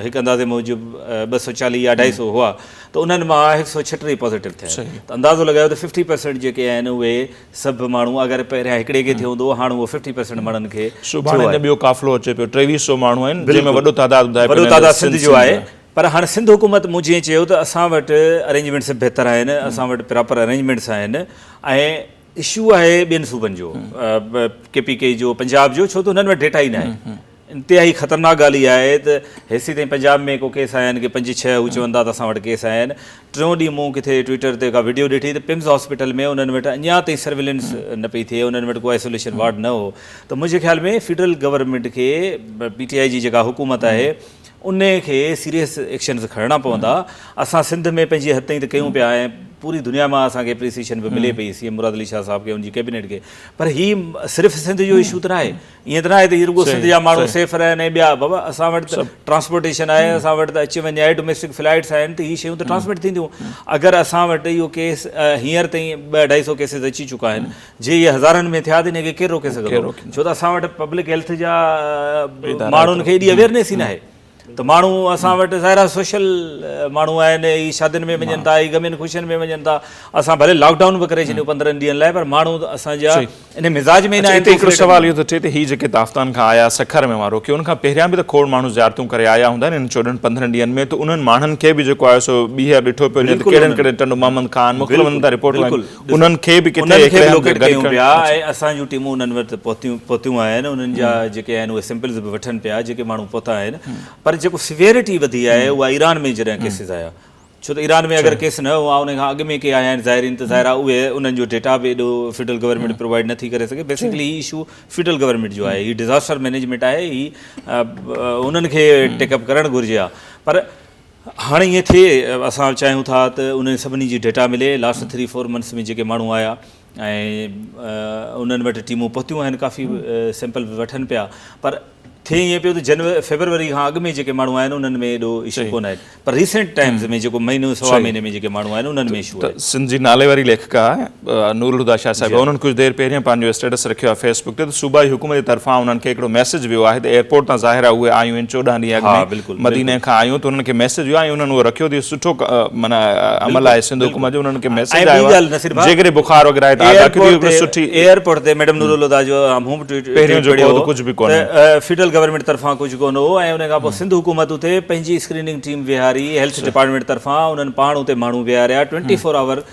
Speaker 2: हिकु अंदाज़े मूजिबि 240 या 250 हुआ त उन्हनि मां 136 पॉज़िटिव थिया त अंदाज़ो लॻायो त 50% जेके आहिनि उहे सभु माण्हू अगरि पहिरियां हिकिड़े खे थियो हूंदो हाणे उहो 50% माण्हुनि खे
Speaker 1: सुभाणे ॿियो काफ़िलो अचे पियो 2300 माण्हू आहिनि जंहिंमें वॾो
Speaker 2: तादाद सिंध जो आहे पर हाणे सिंध हुकूमत मूं जीअं चयो त असां वटि अरेंजमेंट्स बहितर आहिनि असां वटि प्रॉपर अरेंजमेंट्स आहिनि ऐं इशू आहे ॿियनि सूबनि जो KPK जो पंजाब जो छो त हुननि वटि डेटा ई न आहे इंतिहाई ख़तरनाक ॻाल्हि इहा आहे त हेसी ताईं पंजाब में को केस आया आहिनि की 5-6 हू चवनि था त असां वटि केस आया आहिनि 3 ॾींहं मूं किथे ट्विटर ते का वीडियो ॾिठी त पिम्स हॉस्पिटल में उन्हनि वटि अञा ताईं सर्विलेंस न पई थिए उन्हनि वटि को आइसोलेशन वार्ड न हो त मुंहिंजे ख़्याल में फेडरल गवर्नमेंट खे PTI जी जेका हुकूमत आहे उन खे सीरियस एक्शन्स खणणा पवंदा असां सिंध में पंहिंजी हद ताईं त कयूं पिया ऐं पूरी दुनिया में असांखे एप्रिसिएशन बि मिले पई CM मुराद अली शाह साहब खे उनजी कैबिनेट खे पर हीउ सिर्फ़ु सिंध जो इशू त न आहे ईअं त न आहे त हीउ रुॻो सिंध जा माण्हू सेफ रहनि ऐं ॿिया बाबा असां वटि त ट्रांसपोर्टेशन आहे असां वटि त अच वञ आहे डोमेस्टिक फ्लाइट्स आहिनि त हीअ शयूं त ट्रांसमिट थींदियूं अगरि असां वटि इहो केस हींअर ताईं 200-250 केसिस अची चुका आहिनि जे इहे हज़ारनि में थिया त हिनखे केरु रोके सघंदो छो त असां वटि पब्लिक हेल्थ जा माण्हुनि खे एॾी अवेयरनेस ई न आहे त माण्हू असां वटि ज़ाहिर सोशल माण्हू आहिनि ई शादियुनि में वञनि था ई गमियुनि ख़ुशियुनि में वञनि था असां भले लॉकडाउन बि करे छॾियूं 15 ॾींहंनि लाइ पर माण्हू असांजा इन मिज़ाज में न आहे
Speaker 1: हिकिड़ो सुवाल इहो थो थिए त हीअ जेके ताफ़्तान खां आया सखर में वारो की उनखां पहिरियां बि त खोड़ माण्हू ज़ियारतूं करे आया हूंदा आहिनि इन 14-15 ॾींहंनि में त उन्हनि माण्हुनि खे बि जेको आहे सो ॿीहर ॾिठो पियो वञे त कहिड़े कहिड़े टंडो मोहम्मद खान मुख़्तलिफ़ रिपोर्ट उन्हनि खे बि किथे
Speaker 2: ऐं असांजूं टीमूं उन्हनि वटि पहुतियूं आहिनि उन्हनि जा जेके आहिनि उहे सैंपल्स बि वठनि पिया जेके माण्हू पहुता आहिनि पर जेको सिवियरिटी वधी आहे उहा ईरान में जॾहिं केसिस आया छो त ईरान में अगरि केस न हुआ उन खां अॻु में के आया आहिनि ज़ाहिरीन त ज़ाहिर आहे उहे उन्हनि जो डेटा बि एॾो फेडरल गवर्नमेंट प्रोवाइड नथी करे सघे बेसिकली हीउ इशू फेडरल गवर्नमेंट जो आहे हीउ डिज़ास्टर मैनेजमेंट आहे हीउ उन्हनि खे टेकअप करणु घुरिजे आहे पर हाणे ईअं थिए असां चाहियूं था त उन सभिनी जी डेटा मिले लास्ट 3-4 मंथ्स में जेके माण्हू आया ऐं उन्हनि वटि टीमूं पहुतियूं आहिनि काफ़ी सैंपल वठनि पिया पर थिए ईअं पियो त फेबरवरी खां अॻु में जेके माण्हू आहिनि उन्हनि में एॾो इशू कोन आहे पर रीसेंट टाइम्स में जेको महीनो सवा महीने में जेके माण्हू आहिनि उन्हनि में इशू आहे
Speaker 1: सिंध जी नाले वारी लेखिका नूरुल हुदा शाह साहिब उन्हनि कुझु देरि पहिरियों पंहिंजो स्टेटस रखियो आहे फेसबुक ते त सूबाई हुकूमत जे तरफ़ां उन्हनि खे हिकिड़ो मैसेज वियो आहे त एयरपोर्ट तां ज़ाहिर आहे उहे आयूं आहिनि 14 ॾींहं अॻु में मदीने खां आयूं त उन्हनि खे मैसेज वियो आहे उन्हनि उहो रखियो अथई सुठो माना अमल आहे सिंध हुकूमत जो उन्हनि खे मैसेज आयो आहे जेकॾहिं बुखार वग़ैरह आहे सुठी
Speaker 2: एयरपोर्ट ते मैडम नूरुल हुदा जो
Speaker 1: पहिरियों जो कुझु बि कोन्हे
Speaker 2: फेडरल गवर्नमेंट तरफ़ां कुझु कोन हो ऐं उन खां पोइ सिंध हुकूमत उते पंहिंजी स्क्रीनिंग टीम विहारी हेल्थ डिपार्टमेंट तरफ़ां उन्हनि पाण उते माण्हू विहारिया 24 आवर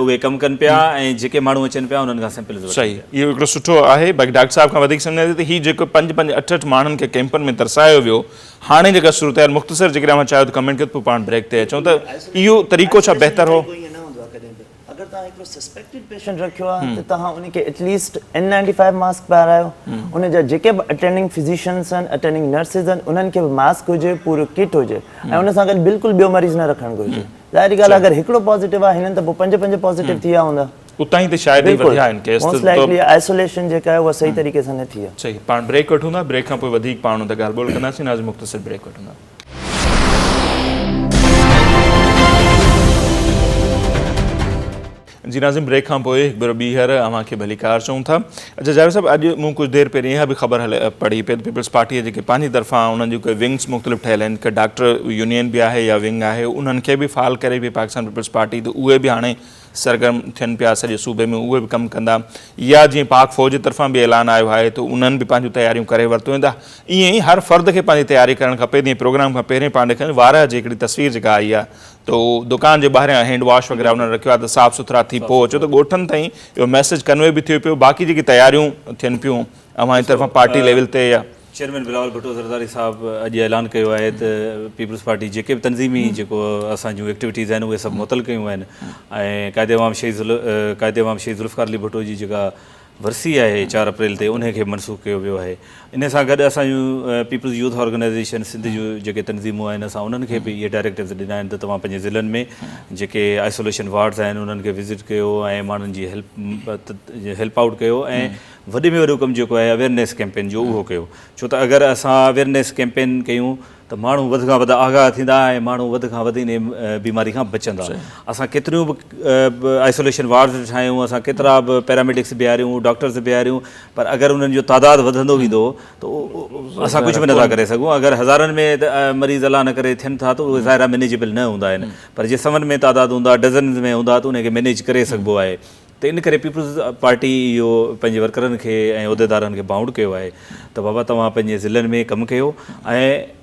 Speaker 2: उहे कमु कनि पिया ऐं जेके माण्हू अचनि पिया उन्हनि खां सैंपल
Speaker 1: सही इहो हिकिड़ो सुठो आहे बाक़ी डॉक्टर साहिब खां वधीक सम्झाए त हीउ जेको 5-5-8 माण्हुनि खे कैंपनि में तरसायो वियो हाणे जेका सूरत आहे मुख़्तसर जेकॾहिं मां चाहियो त कमेंट कयो पोइ पाण ब्रेक ते अचूं त इहो तरीक़ो छा बहितर हो
Speaker 3: अगर तव्हां हिकिड़ो सस्पेक्टेड पेशेंट रखियो आहे त तव्हां उनखे एटलीस्ट N95 मास्क पारायो उन जा जेके बि अटेंडिंग फिज़िशियंस आहिनि अटेंडिंग नर्सिस आहिनि उन्हनि खे बि मास्क हुजे पूरो किट हुजे ऐं उन सां गॾु बिल्कुलु ॿियो मरीज़ न रखणु घुरिजे ज़ाहिरी ॻाल्हि आहे अगरि हिकिड़ो पॉज़िटिव आहे हिननि त पोइ 5 पॉज़िटिव थी विया हूंदा
Speaker 1: उतां ई त शायदि वधिया आहिनि केस
Speaker 3: मोस्ट लाइकली आइसोलेशन जेका आहे उहा सही तरीक़े सां न थी आहे
Speaker 1: सही पाण ब्रेक वठूं था ब्रेक खां पोइ वधीक पाण हुन ते ॻाल्हि ॿोल कंदासीं नाज़ मुख़्तसिर ब्रेक वठूं था जी नाज़िम ब्रेक खां पोइ हिकु भेरो ॿीहर अव्हांखे भलीकार चऊं था अच्छा जावेद साहिब अॼु मूं कुझु देरि पहिरीं इहा बि ख़बर पढ़ी पई पीपल्स पार्टीअ जेके पंहिंजी तरफ़ां उन्हनि जूं कोई विंग्स मुख़्तलिफ़ ठहियल आहिनि हिकु डॉक्टर यूनियन बि आहे या विंग आहे उन्हनि खे बि फ़ाल करे बि पाकिस्तान पीपल्स पार्टी त उहे बि हाणे सरगर्म थियनि पिया सॼे सूबे में उहे बि कमु कंदा या जीअं पाक फ़ौज जी तरफ़ां बि ऐलान आयो आहे त उन्हनि बि पंहिंजूं तयारियूं करे वरितियूं वेंदा ईअं ई हर फ़र्द खे पंहिंजी तयारी करणु खपे जीअं प्रोग्राम खां पहिरियों पाण ॾेखारियो वारह जी हिकिड़ी तस्वीर जेका आई आहे तो दुकान जे ॿाहिरियां हैंड वॉश वग़ैरह उन्हनि रखियो आहे त साफ़ सुथरा थी पोइ अचो त ॻोठनि ताईं इहो मैसेज कन्वे बि थियो पियो बाक़ी जेकी तयारियूं थियनि पियूं अव्हांजी तरफ़ां पार्टी लेवल ते या
Speaker 2: चेयरमैन बिलावल भुट्टो ज़रदारी साहब अॼु ऐलान कयो आहे त पीपल्स पार्टी जेके बि तंज़ीमी जेको असांजूं एक्टिविटीज़ आहिनि उहे सभु मुअतल कयूं आहिनि ऐं क़ाइदे अवाम शहीद ज़ुल्फ़िकार अली भुट्टो जी जेका वरसी आहे 4 अप्रैल ते उनखे मनसूख़ कयो वियो आहे इन सां गॾु असांजूं पीपल्स यूथ ऑर्गेनाइज़ेशन सिंध जूं जेके तंज़ीमूं आहिनि असां उन्हनि खे बि इहे डायरेक्टिव्स ॾिना आहिनि त तव्हां पंहिंजे ज़िलनि में जेके आइसोलेशन वार्ड्स आहिनि उन्हनि खे विज़िट कयो ऐं माण्हुनि जी हेल्प आउट कयो ऐं वॾे में वॾो कमु जेको आहे अवेयरनेस कैंपेन जो उहो कयो छो त अगरि असां अवेयरनेस कैंपेन कयूं त माण्हू वधि खां वधि आगाह थींदा ऐं माण्हू वधि खां वधि इन बीमारी खां बचंदा। असां केतिरियूं बि आइसोलेशन वार्ड्स ठाहियूं, असां केतिरा बि पैरामेडिक्स बीहारियूं, डॉक्टर्स बीहारियूं, पर अगरि उन्हनि जो तादादु वधंदो वेंदो त असां कुझु बि नथा करे सघूं। अगरि हज़ारनि में मरीज़ अलाह न करे थियनि था त उहे ज़ाहिर मैनेजेबल न हूंदा आहिनि, पर जे सवनि में तादादु हूंदा, डज़न में हूंदा त उनखे मैनेज करे सघिबो आहे। त इन करे पीपल्स पार्टी इहो पंहिंजे वर्करनि खे ऐं उहिदेदारनि खे बाउंड कयो आहे त बाबा तव्हां पंहिंजे ज़िलनि में कमु कयो ऐं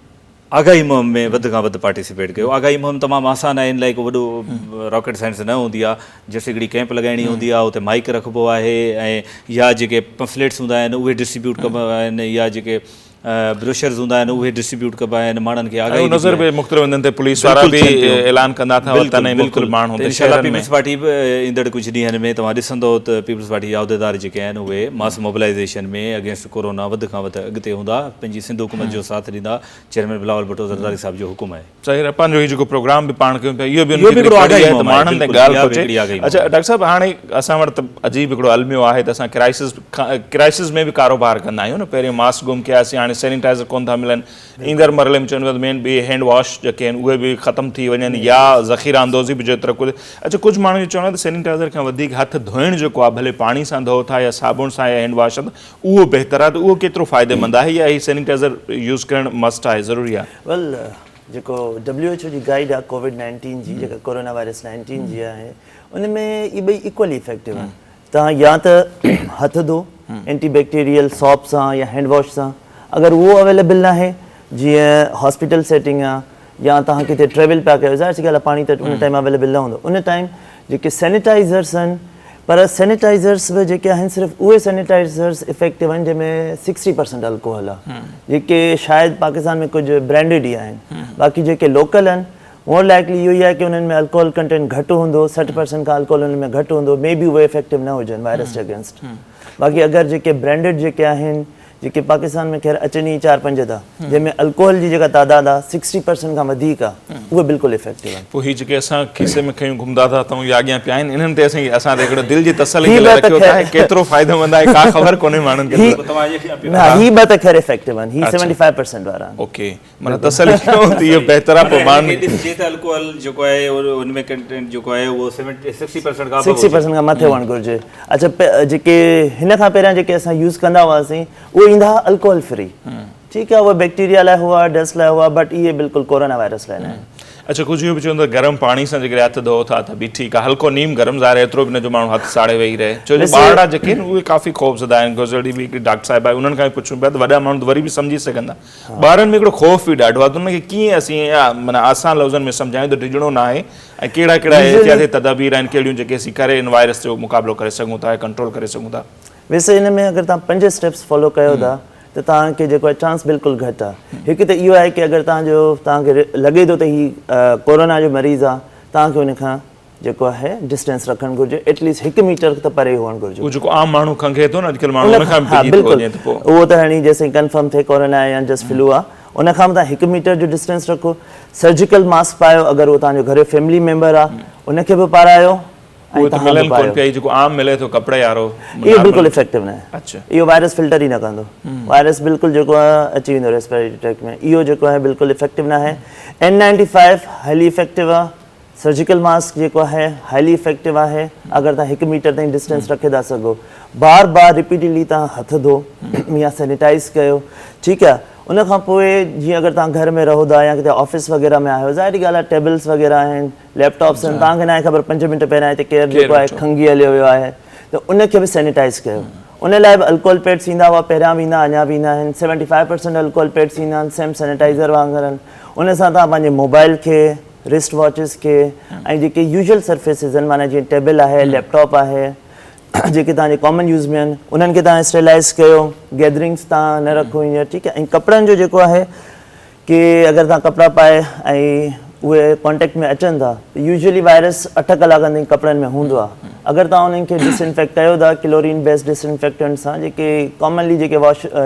Speaker 2: आगाही मुहिम में वधि खां वधि पार्टिसिपेट कयो। आगाही मुहिम तमामु आसान आहे, इन लाइ को वॾो रॉकेट साइंस न हूंदी आहे। जैसे हिकिड़ी कैंप लॻाइणी हूंदी आहे, उते माइक रखिबो आहे ऐं या जेके पम्फलेट्स हूंदा आहिनि उहे डिस्ट्रीब्यूट कबा आहिनि, या जेके ब्रोशर्स हूंदा आहिनि उहे डिस्ट्रीब्यूट कबा आहिनि माण्हुनि खे। आगाही नज़र
Speaker 1: में मुख़्तलिफ़ हंधनि ते पुलिस वारा बि ऐलान कंदा था बिल्कुलु माण्हू
Speaker 2: पीपल्स पार्टी बि ईंदड़ कुझु ॾींहंनि में तव्हां ॾिसंदो त पीपल्स पार्टी जा उहिदेदार जेके आहिनि उहे मास मोबिलाइज़ेशन में अगेंस्ट कोरोना वधि खां वधि अॻिते हूंदा, पंहिंजी सिंध हुकूमत जो साथ ॾींदा। चेयरमैन बिलावल भुट्टो ज़रदारी साहिब जो हुकुम आहे।
Speaker 1: सही, पंहिंजो ही जेको प्रोग्राम बि पाण कयूं पिया इहो बि माण्हुनि ते ॻाल्हि पहुचे। अच्छा डॉक्टर साहिबु, हाणे असां वटि त अजीब हिकिड़ो अलमियो आहे त असां क्राइसिस में बि कारोबार कंदा आहियूं न। पहिरियों मास्क गुम कयासीं, हाणे सैनिटाइज़र कोन था मिलनि, ईंदड़ मरहले में चवनि मेन ॿिए हैंड वॉश जेके आहिनि उहे बि ख़तमु थी वञनि या ज़ख़ीरा अंदोज़ी बि जेतिरो कुझु। अच्छा, कुझु माण्हू इहो चवंदा त सैनिटाइज़र खां वधीक हथ धोइण जेको आहे, भले पाणी सां धो था या साबुण सां या हैंड वॉश सां, उहो बहितर आहे। त उहो केतिरो फ़ाइदेमंद आहे या हीउ सैनिटाइज़र यूज़ करणु मस्ट आहे, ज़रूरी आहे?
Speaker 3: वेल, जेको WHO जी गाइड आहे कोविड-19 जी, जेका कोरोना वायरस 19 जी आहे, उन में इहे ॿई इक्वली इफेक्टिव आहिनि। तव्हां या त हथ धो एंटीबैक्टीरियल सॉप सां या हैंड वॉश सां, अगरि उहो अवेलेबल न आहे, जीअं हॉस्पिटल सेटिंग आहे या तव्हां किथे ट्रेवल पिया कयो, ज़ाहिर सी ॻाल्हि आहे पाणी त उन टाइम अवेलेबल न हूंदो। उन टाइम जेके सैनिटाइज़र्स आहिनि, पर सैनिटाइज़र्स बि जेके आहिनि सिर्फ़ु उहे सैनिटाइज़र्स इफेक्टिव आहिनि जंहिंमें 60% अल्कोहल आहे, जेके शायदि पाकिस्तान में कुझु ब्रांडेड ई आहिनि। बाक़ी जेके लोकल आहिनि मोर लाइकली इहो ई आहे की उन्हनि में अल्कोहल कंटेंट घटि हूंदो, 60% खां अल्कोहल उन्हनि में घटि हूंदो, मे बी उहे इफेक्टिव न हुजनि वायरस जे अगेंस्ट। बाक़ी अगरि जेके ब्रांडेड जेके आहिनि, जेके पाकिस्तान में ख़ैर अचनि ई 4-5 था, जंहिंमें अल्कोहल जी जेका तादाद आहे 60% खां वधीक आहे, उहे बिल्कुलु इफेक्टिव आहिनि।
Speaker 1: पोइ हीअ जेके असां खीसे में खयूं घुमंदा था तऊं या अॻियां पिया आहिनि, इन्हनि ते असां हिकिड़ो दिलि जी तसली रखियो आहे, केतिरो फ़ाइदेमंद आहे का ख़बर कोन्हे माण्हुनि खे।
Speaker 3: हीअ ॿ त ख़ैर इफेक्टिव आहिनि, हीअ 75% वारा आहिनि।
Speaker 1: ओके, माना तसली कयूं त इहो बहितर आहे। पोइ माण्हू
Speaker 2: जे त अल्कोहल जेको आहे उनमें कंटेंट जेको आहे उहो 60%
Speaker 3: खां मथे हुअणु घुरिजे। अच्छा, जेके हिन खां पहिरियां जेके असां यूज़ कंदा हुआसीं उहे ईंदा अल्कोहल फ्री, ठीकु आहे, उहा बैक्टीरिया लाइ हुआ, डस्ट लाइ हुआ, बट इहे बिल्कुलु कोरोना वायरस लाइ न आहिनि।
Speaker 1: अच्छा, कुझु इहो बि चवंदो गरम पाणी सां जेकॾहिं हथ धो था त बि ठीकु आहे, हल्को नीम गरम, ज़ाहिर एतिरो बि न जो माण्हू हथु साड़े वेही रहे। छो जो ॿार जेके आहिनि उहे काफ़ी ख़ौफ़ज़दा आहिनि। गुज़िरी बि हिकिड़ी डॉक्टर साहिबु आहे, उन्हनि खां बि पुछूं पिया त वॾा माण्हू त वरी बि सम्झी सघंदा, ॿारनि में हिकिड़ो ख़ौफ़ बि ॾाढो आहे, त उनखे कीअं असीं माना आसान लफ़्ज़नि में सम्झायूं त डिॼणो न आहे, ऐं कहिड़ा कहिड़ा एहतियाती तदाबीर आहिनि, कहिड़ियूं जेके असीं करे इन वायरस जो मुक़ाबिलो करे सघूं था, कंट्रोल करे सघूं था?
Speaker 3: वैसे हिन में अगरि तव्हां 5 स्टेप्स फॉलो कयो था त तव्हांखे जेको आहे चांस बिल्कुलु घटि आहे। हिकु त इहो आहे की अगरि तव्हांखे लॻे थो त हीउ कोरोना जो मरीज़ आहे, तव्हांखे हुन खां जेको आहे डिस्टेंस रखणु घुरिजे, एटलीस्ट 1 मीटर त परे हुअणु घुरिजे।
Speaker 1: उहो जेको आम माण्हू खंघे थो न अॼुकल्ह माण्हू उन खां
Speaker 3: हा बिल्कुलु, उहो त हाणे जेसिताईं कंफर्म थिए कोरोना आहे या जस्ट फ्लू आहे, उन खां तव्हां 1 मीटर जो डिस्टेंस रखो। सर्जिकल मास्क पायो, अगरि उहो तव्हांजो घर जो फैमिली मेंबर आहे उनखे बि पारायो।
Speaker 1: जेको आम मिले थो कपिड़े वारो,
Speaker 3: इहो बिल्कुलु इफेक्टिव न आहे।
Speaker 1: अच्छा,
Speaker 3: इहो वायरस फिल्टर ई न कंदो, वायरस बिल्कुलु जेको आहे अची वेंदो रेस्पिरेटरी ट्रैक में, इहो जेको आहे बिल्कुलु इफेक्टिव न आहे। N95 हाईली इफेक्टिव आहे, सर्जिकल मास्क जेको आहे हाईली इफेक्टिव आहे, अगरि तव्हां 1 मीटर ताईं डिस्टेंस रखे था सघो। बार बार रिपीटडली तव्हां हथ धो या सैनिटाइज़ कयो, ठीकु आहे। उन खां पोइ जीअं अगरि तव्हां घर में रहो था या किथे ऑफिस वग़ैरह में आहियो, ज़ाहिरी ॻाल्हि आहे टेबल्स वग़ैरह आहिनि, लैपटॉप्स आहिनि, तव्हांखे न आहे ख़बर 5 मिंट पहिरियां हिते केरु जेको आहे खंघी हलियो वियो आहे, त उनखे बि सैनिटाइज़ कयो। उन लाइ बि अल्कोहल पैड्स ईंदा हुआ, पहिरियां बि ईंदा, अञा बि ईंदा आहिनि। 75% अल्कोहल पैड्स ईंदा आहिनि, सेम सैनिटाइज़र वांगुरु आहिनि। उन सां तव्हां पंहिंजे मोबाइल खे, रिस्ट वॉचिस खे ऐं जेके यूजुअल सर्फेसिस आहिनि, माना जीअं टेबल आहे, लैपटॉप आहे, जेके तव्हांजे कॉमन यूज़ में आहिनि, उन्हनि खे तव्हां स्टेलाइज़ कयो। गैदरिंग्स तव्हां न रखो हीअं, ठीकु आहे। ऐं कपिड़नि जो जेको आहे कि अगरि तव्हां कपिड़ा पाए ऐं उहे कॉन्टेक्ट में अचनि था त यूजुअली वायरस 8 कलाकनि ताईं कपिड़नि में हूंदो आहे। अगरि तव्हां उन्हनि खे डिसइंफेक्ट कयो था क्लोरीन बेस्ड डिसइंफेक्टेंट सां, जेके कॉमनली जेके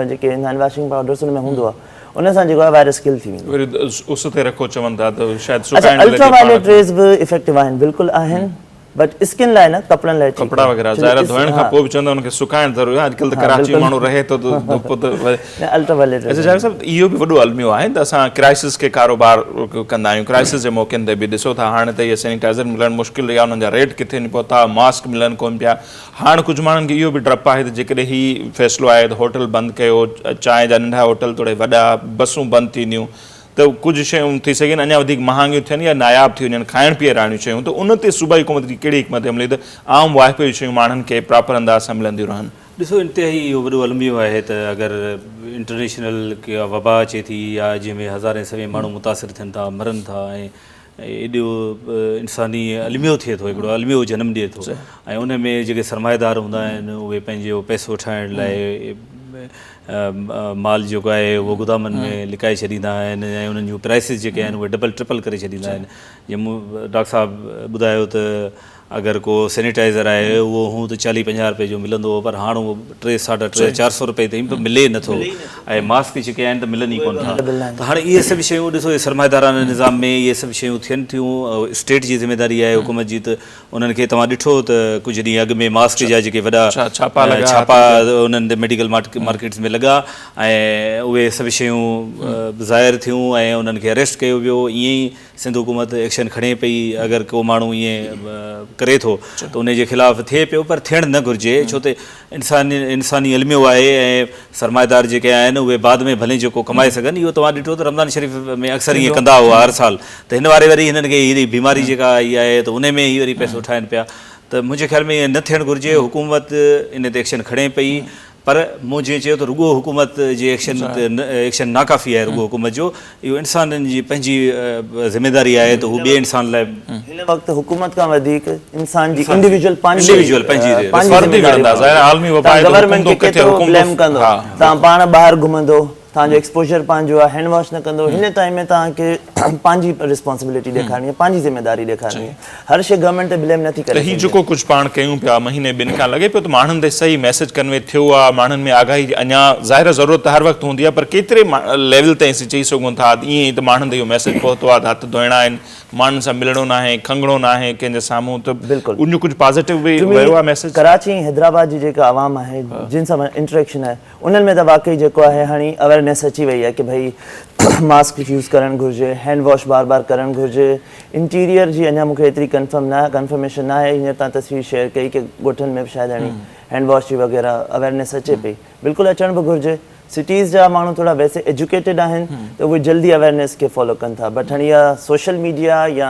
Speaker 3: जेके हैंड वॉशिंग पाउडर्स उन में हूंदो आहे, उन सां जेको आहे वायरस किल थी वेंदो।
Speaker 1: उस ते रखो चवनि था त शायदि
Speaker 3: अच्छा, अल्ट्रावायलेट रेज़ बि इफेक्टिव आहिनि, बिल्कुलु आहिनि। बट स्किन लाइ न, कपिड़नि लाइ
Speaker 1: कपिड़ा वग़ैरह ज़ाहिर धोइण खां पोइ बि चवंदा हुनखे सुकाइण ज़रूरी आहे। अॼुकल्ह त कराची में माण्हू रहे थो त धुप त
Speaker 3: अल्ट्रावायलेट।
Speaker 1: अच्छा जाहिर साहब, इहो बि वॾो अलमियो आहे त असां क्राइसिस खे कारोबार कंदा आहियूं। क्राइसिस जे मौक़नि ते बि ॾिसो था हाणे त इहे सैनिटाइज़र मिलणु मुश्किल रही आहे, उन्हनि जा रेट किथे निकिता पहुता, मास्क मिलनि कोन पिया। हाणे कुझु माण्हुनि खे इहो बि डपु आहे त जेकॾहिं हीउ फ़ैसिलो आहे त होटल बंदि कयो, चांहि जा नंढा होटल थोरे वॾा, बसूं बंदि थींदियूं त कुझु शयूं थी सघनि अञा वधीक महांगियूं थियनि या नायाब थी वञनि, खाइण पीअण वारियूं शयूं, त उन ते सूबाई हुकूमत जी कहिड़ी हिकमत अमली त आम वाइफे जूं शयूं माण्हुनि खे प्रॉपर अंदाज़ सां मिलंदियूं रहनि?
Speaker 2: ॾिसो, इंतिहाई इहो वॾो अलमियो आहे त अगरि इंटरनेशनल का वबा अचे थी या जंहिंमें हज़ारे सवें माण्हू मुतासिर थियनि था, मरनि था, ऐं एॾो इंसानी अलमियो थिए थो, हिकिड़ो अलमियो जनमु ॾिए थो। ऐं उन में जेके सरमाएदार हूंदा आहिनि उहे पंहिंजो पैसो ठाहिण लाइ माल जेको आहे उहो गोदामनि में लिकाए छॾींदा आहिनि ऐं उन्हनि जूं प्राइसिस जेके आहिनि उहे डबल ट्रिपल करे छॾींदा आहिनि। जीअं डॉक्टर साहब ॿुधायो त अगरि को सैनिटाइज़र आहे उहो हूं त 40-50 रुपए जो मिलंदो हो, पर हाणे उहो 300-400 रुपए ताईं बि मिले नथो, ऐं मास्क जेके आहिनि त मिलनि ई कोन था। त हाणे इहे सभु शयूं ॾिसो, सरमाएदाराना निज़ाम में इहे सभु शयूं थियनि थियूं। स्टेट जी ज़िम्मेदारी आहे हुकूमत जी, त उन्हनि खे तव्हां ॾिठो त कुझु ॾींहं अॻु में मास्क जा जेके वॾा छापा उन्हनि मेडिकल मार्केट्स में लॻा ऐं उहे सभु शयूं ज़ाहिर थियूं ऐं उन्हनि खे अरेस्ट कयो वियो। ईअं ई सिंध हुकूमत एक्शन खणे पई, अगरि को माण्हू ईअं करे थो त उन जे ख़िलाफ़ु थिए पियो, पर थियणु न घुरिजे, छो त इंसानी अलमियो आहे ऐं सरमाएदार जेके आहिनि उहे बाद में भले जेको कमाए सघनि। इहो तव्हां ॾिठो त रमज़ान शरीफ़ में अक्सर ईअं कंदा हुआ हर साल, त हिन वारे वरी हिननि खे हीअ बीमारी जेका आई आहे त उन में ई वरी पैसो ठाहिनि पिया। त मुंहिंजे ख़्याल में ईअं न थियणु घुरिजे। हुकूमत इन ते एक्शन खणे पई, पर मूं जीअं चयो त रुॻो हुकूमत जे एक्शन नाकाफ़ी आहे। रुॻो हुकूमत जो इहो इंसाननि जी पंहिंजी ज़िम्मेदारी आहे त हू ॿिए इंसान लाइ
Speaker 3: हिन वक़्तु हुकूमत खां वधीक इंसान जी इंडिविजुअल पंहिंजी गवर्नमेंट खे केतिरो ब्लेम कंदो। तव्हां पाण ॿाहिरि घुमंदो, तव्हांजो एक्सपोजर पंहिंजो आहे, हैंड वॉश न कंदो, हिन टाइम में तव्हांखे पंहिंजी रिस्पॉन्सिबिलिटी ॾेखारणी आहे, पंहिंजी ज़िम्मेदारी ॾेखारणी आहे। हर शइ गवर्नमेंट ते ब्लेम नथी करे।
Speaker 1: हीउ जेको कुझु पाण कयूं पिया महीने ॿिनि खां लॻे पियो त माण्हुनि ते सही मैसेज कन्वे थियो आहे, माण्हुनि में आगाही अञा ज़ाहिर ज़रूरत हर वक़्तु हूंदी आहे, पर केतिरे लेवल ताईं असीं चई सघूं था ईअं ई त माण्हुनि ते इहो मैसेज पहुतो आहे त हथ धोइणा आहिनि, माण्हुनि सां मिलणो न आहे, खंघणो न आहे कंहिंजे साम्हूं, त
Speaker 3: बिल्कुलु
Speaker 1: उन कुझु पॉज़िटिव बि वियो आहे मैसेज?
Speaker 3: कराची ऐं हैदराबाद जी जेका आवाम आहे, जिन सां इंटरेक्शन आहे, उन्हनि में त वाक़ई जेको आहे हाणे अवेयरनेस अची वई आहे कि भई मास्क यूज़ करणु घुरिजे, हैंड वॉश बार बार करणु घुरिजे। इंटीरियर जी अञा मूंखे एतिरी कंफर्मेशन न आहे, हींअर तव्हां तस्वीर शेयर कई कि ॻोठनि में बि शायदि हाणे हैंड वॉश जी वग़ैरह अवेयरनेस अचे पई। बिल्कुलु अचणु बि घुरिजे। सिटीज़ जा माण्हू थोड़ा वैसे एजुकेटेड आहिनि त उहे जल्दी अवेयरनेस खे फॉलो कनि था, बट हाणे इहा सोशल मीडिया या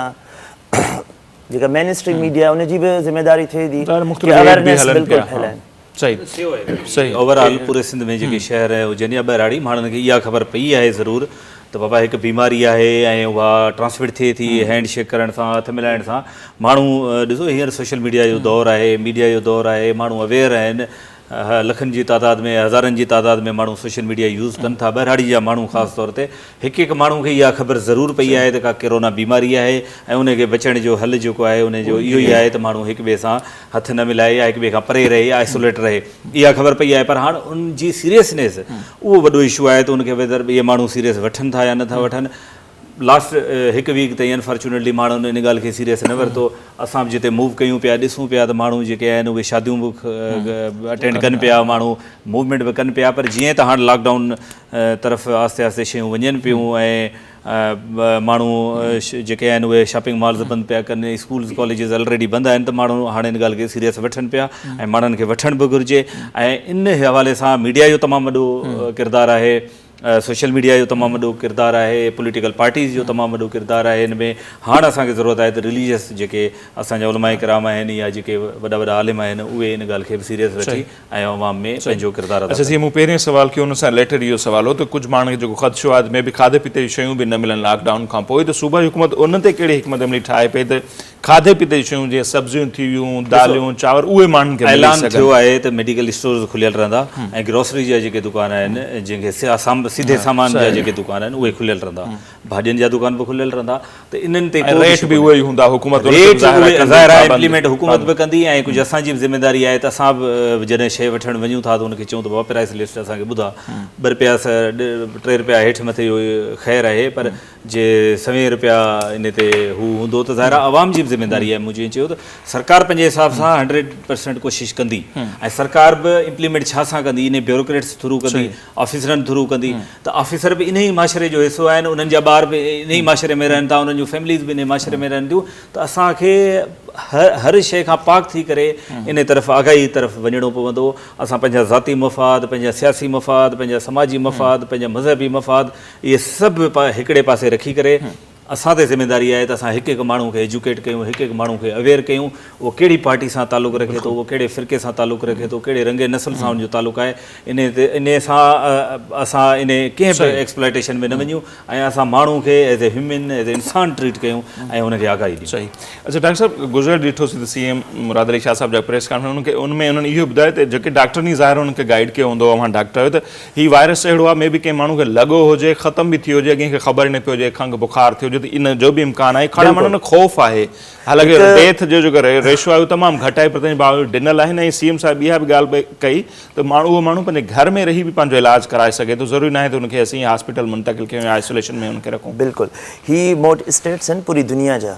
Speaker 3: जेका मेन स्ट्रीम मीडिया उनजी बि ज़िम्मेदारी थिए थी कि अवेयरनेस बिल्कुलु फैलाइनि।
Speaker 1: सही
Speaker 2: ओवरऑल पूरे सिंध में जेके शहर हुजनि या ॿाहिराड़ी माण्हुनि खे इहा ख़बर पई आहे ज़रूरु त बाबा हिकु बीमारी आहे ऐं उहा ट्रांसमिट थिए थी हैंड शेक करण सां, हथ मिलाइण सां। माण्हू ॾिसो हींअर सोशल मीडिया जो दौरु आहे, मीडिया जो दौरु आहे, माण्हू अवेयर आहिनि, लखनि जी तादाद में, हज़ारनि जी तादाद में माण्हू सोशल मीडिया यूज़ कनि था। ॿाहिराड़ी जा माण्हू ख़ासि तौर ते हिकु हिकु माण्हू खे इहा ख़बर ज़रूरु पई आहे त का कोरोना बीमारी आहे ऐं उनखे बचण जो हल जेको आहे उनजो इहो ई आहे त माण्हू हिक ॿिए सां हथ न मिलाए या हिक ॿिए खां परे रहे या आइसोलेट रहे, इहा ख़बर पई आहे। पर हाणे उनजी सीरियसनेस उहो वॾो इशू आहे त उनखे वेदर इहे माण्हू सीरियस वठनि था या नथा वठनि। लास्ट हिकु वीक ताईं अनफॉर्चुनेटली माण्हुनि इन ॻाल्हि खे सीरियस न वरितो। असां बि जिते मूव कयूं पिया, ॾिसूं पिया त माण्हू जेके आहिनि उहे शादियूं बि अटेंड कनि पिया, माण्हू मूवमेंट बि कनि पिया। पर जीअं त हाणे लॉकडाउन तरफ़ आस्ते आस्ते शयूं वञनि पियूं ऐं माण्हू जेके आहिनि उहे शॉपिंग मॉल्स बंदि पिया कनि, स्कूल्स कॉलेजिस ऑलरेडी बंदि आहिनि, त माण्हू हाणे इन ॻाल्हि खे सीरियस वठनि पिया ऐं माण्हुनि खे वठण बि घुरिजे। ऐं इन हवाले सां मीडिया जो तमामु वॾो किरदारु आहे, सोशल मीडिया जो तमामु वॾो किरदारु आहे, पॉलिटिकल पार्टीज़ जो तमामु वॾो किरदारु आहे। हिन में हाणे असांखे ज़रूरत आहे त रिलीजियस जेके असांजा उलमा किराम आहिनि या जेके वॾा वॾा आलिम आहिनि उहे इन ॻाल्हि खे बि सीरियस वठी ऐं अवाम में पंहिंजो किरदारु अदा।
Speaker 1: अच्छा, जीअं मूं पहिरियों सुवाल कयो हुन सां रिलेटेड इहो सुवाल हो त कुझु माण्हुनि खे जेको ख़दशो आहे में बि खाधे पीते जी शयूं बि न मिलनि लॉकडाउन खां पोइ, त सूबाई हुकूमत उन ते कहिड़ी हिकमत अमली ठाहे पई त खाधे पीते जी शयूं जीअं सब्जियूं थी वियूं, दालियूं, चांवर, उहे माण्हुनि खे
Speaker 2: ऐलान थियो आहे त मेडिकल स्टोर्स खुलियल रहंदा ऐं ग्रोसरी जा जेके दुकान आहिनि जंहिंखे सीधे सामान जा जेके दुकान आहिनि उहे खुलियल रहंदा। भाॼियुनि जा दुकान बि खुलियल रहंदा त इन्हनि ते
Speaker 1: रेट बि उहे ई हूंदा हुकूमत
Speaker 2: रेट ज़ाहिर आहे इम्प्लीमेंट हुकूमत बि कंदी ऐं कुझु असांजी बि ज़िमेदारी आहे त असां बि जॾहिं शइ वठणु वञूं था त उनखे चऊं त बाबा प्राइस लिस्ट असांखे ॿुधा 2 रुपया 3 रुपया हेठि मथे ख़ैरु आहे पर जे 100 रुपया इन ते हू हूंदो त ज़ाहिर आहे आवाम जी बि ज़िमेदारी आहे। मुंहिंजो चयो त सरकार पंहिंजे हिसाब सां 100% कोशिशि कंदी ऐं सरकार बि इम्प्लीमेंट छा सां कंदी इन ब्यूरोक्रेट्स थ्रू कंदी ऑफिसरनि थ्रू कंदी त ऑफिसर बि इन ई माशरे जो हिसो आहिनि उन्हनि जा ॿार बि इन ई माशरे में रहनि था उन्हनि जूं फैमिलीज़ बि इन माशरे में रहनि थियूं त असांखे हर शइ खां पाक थी करे इन तरफ़ आगाही तरफ़ वञिणो पवंदो। असां पंहिंजा ज़ाती मफ़ाद पंहिंजा सियासी मफ़ाद पंहिंजा समाजी मफ़ाद पंहिंजा मज़हबी मफ़ाद इहे सभु हिकिड़े पासे रखी करे असां ते ज़िमेदारी आहे त असां हिकु हिकु माण्हू खे एजुकेट कयूं हिकु हिकु माण्हू खे अवेयर कयूं उहो कहिड़ी पार्टी सां तालुक़ु रखे थो उहो कहिड़े फ़िरके सां तालुक़ु रखे थो कहिड़े रंगे नस्ल सां हुनजो तालुक़ु आहे इन सां असां इन कंहिं बि एक्सप्लॉइटेशन में न वञूं ऐं असां माण्हू खे as a human as a इंसान ट्रीट कयूं ऐं हुनखे आगाही ॾियूं।
Speaker 1: सही। अच्छा डॉक्टर साहब गुज़रियल ॾिठोसीं त CM मुराद अली शाह साहब जा प्रेस कॉन्फ्रेंस उनखे उनमें उन्हनि इहो ॿुधायो त जेके डॉक्टरनी ज़ाहिर उनखे गाइड कयो हूंदो अवां डॉक्टर आहियो त हीउ वायरस अहिड़ो आहे मे बि कंहिं माण्हू खे लॻो हुजे ख़तम बि थी हुजे अॻे खे ख़बर न पियो हुजे खंघि बुखार थियो हुजे त इन जो बि इम्कान आहे खड़ा माण्हुनि ख़ौफ़ आहे हालांकि डेथ जो जेको रेशो आहे तमामु घटि आहे पर तंहिं बावजूदि ॾिनल आहिनि ऐं CM साहिब इहा बि ॻाल्हि कई त उहो माण्हू पंहिंजे घर में रही बि पंहिंजो इलाज कराए सघे थो ज़रूरी न आहे त उनखे असीं हॉस्पिटल मुंतक़िल कयूं या आइसोलेशन में उनखे रखूं।
Speaker 3: बिल्कुलु ही मोट स्टेट्स आहिनि पूरी दुनिया जा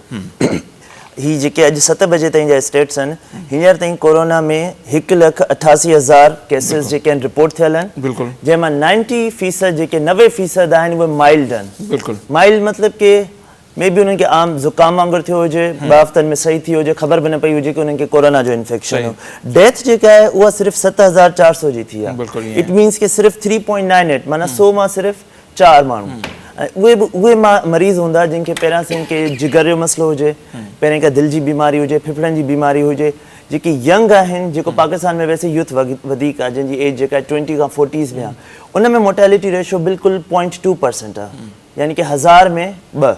Speaker 3: ही जेके अॼु 7 बजे ताईं जा स्टेट्स आहिनि हींअर ताईं कोरोना में 1,88,000 केसिस जेके आहिनि रिपोर्ट थियल आहिनि
Speaker 1: बिल्कुलु
Speaker 3: जंहिंमां 90% जेके 90% आहिनि उहे माइल्ड आहिनि।
Speaker 1: बिल्कुलु
Speaker 3: माइल्ड मतिलबु कि मे बी उन्हनि खे आम ज़ुकाम वांगुरु थियो हुजे 2 हफ़्तनि में सही थी हुजे ख़बर बि न पई हुजे कि उन्हनि खे कोरोना जो इन्फेक्शन हो। डेथ जेका आहे उहा सिर्फ़ु 7,400 जी थी आहे। इट मीन्स कि सिर्फ़ु 3.98 माना 100 मां सिर्फ़ु 4 माण्हू ऐं उहे मरीज़ हूंदा जिनखे पहिरियां सां के जिगर जो मसइलो हुजे पहिरें खां दिलि जी बीमारी हुजे फेफड़नि जी बीमारी हुजे जेके यंग आहिनि जेको पाकिस्तान में वैसे यूथ वधीक आहे जंहिंजी एज जेका 20 खां 40s में आहे उन में मोर्टेलिटी रेशो बिल्कुलु 0.2% आहे यानी कि 1000 में 2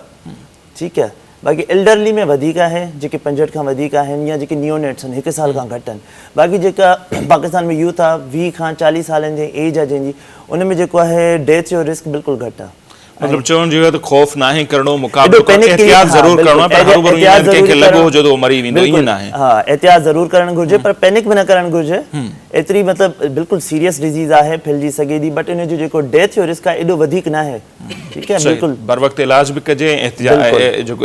Speaker 3: ठीकु आहे। बाक़ी एल्डरली में वधीक आहे जेके 65 खां वधीक आहिनि या जेके नियोनेट्स आहिनि 1 साल खां घटि आहिनि। बाक़ी जेका पाकिस्तान में यूथ आहे 20 खां 40 सालनि जी एज आहे जंहिंजी उन में जेको आहे डेथ जो रिस्क बिल्कुलु घटि आहे।
Speaker 1: मतलब चवण जो त खौफ ना ही करणो मुकाबलो एहतियात जरूर करणो पर हरूभरू इन के लगो हो जो मरी विंदो ई ना है।
Speaker 3: हां एहतियात जरूर करण घुर्जे पर पैनिक भी न करण घुर्जे एतरी मतलब बिल्कुल सीरियस डिजीज आहे फैलजी सके दी बट इन जो जेको डेथ जो रिस्क आहे एडो वधिक ना है। ठीक है बिल्कुल बर वक्त इलाज भी कजे एहतियात जो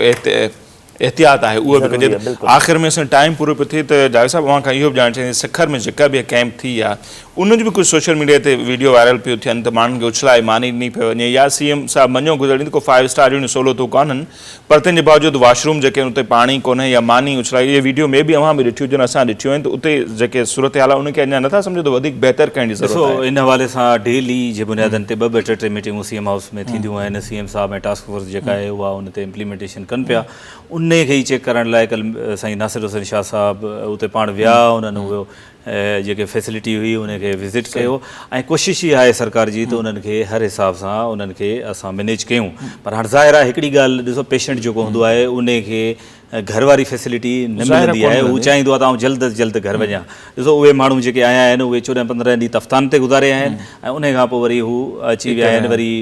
Speaker 3: एहतियात है वो भी कजे। आखिर में टाइम पूरो पे थी तो जावेद साहब वहाँ का इहो ॼाण चाहिए सखर में जेका भी कैंप थी या उन भी कुछ सोशल मीडिया ते वीडियो वायरल पियो थियनि त माण्हुनि खे उछलाए मानी ॾिनी पियो वञे या CM साहब मञो गुज़री को 5 स्टार यूनिट सोलो तो कान्हनि पर तंहिंजे बावजूदि वॉशरूम जेके उते पाणी कोन्हे या मानी उछलाई ये वीडियो में भी अवां भी ॾिठियूं जन असां ॾिठियूं आहिनि त उते जेके सूरत हाल आहे उनखे अञा नथा सम्झो त वधीक बहितर करण जी ज़रूरत आहे।
Speaker 2: इन हवाले सां डेली जे बुनियादनि ते 2-2 3 मीटिंगूं CM हाउस में थींदियूं आहिनि। CM साहब ऐं टास्क फोर्स जेका आहे उहा उन ते इम्प्लीमेंटेशन कनि पिया उन खे ई चेक करण लाइ कल साईं नासिर हुसैन शाह साहब उते पाण विया उन्हनि उहो जेके फैसिलिटी हुई उनखे विज़िट कयो ऐं कोशिशि ई आहे सरकार जी त उन्हनि खे हर हिसाब सां उन्हनि खे असां मैनेज कयूं। पर हाणे ज़ाहिर आहे हिकिड़ी ॻाल्हि ॾिसो पेशेंट जेको हूंदो आहे उनखे घर वारी फैसिलिटी न मिलंदी आहे हू चाहींदो आहे त आउं जल्द अज़ जल्द घर वञा। ॾिसो उहे माण्हू जेके आया आहिनि उहे 14-15 ॾींहं तफ़्तान ते गुज़ारिया आहिनि ऐं उन खां पोइ वरी हू अची विया आहिनि वरी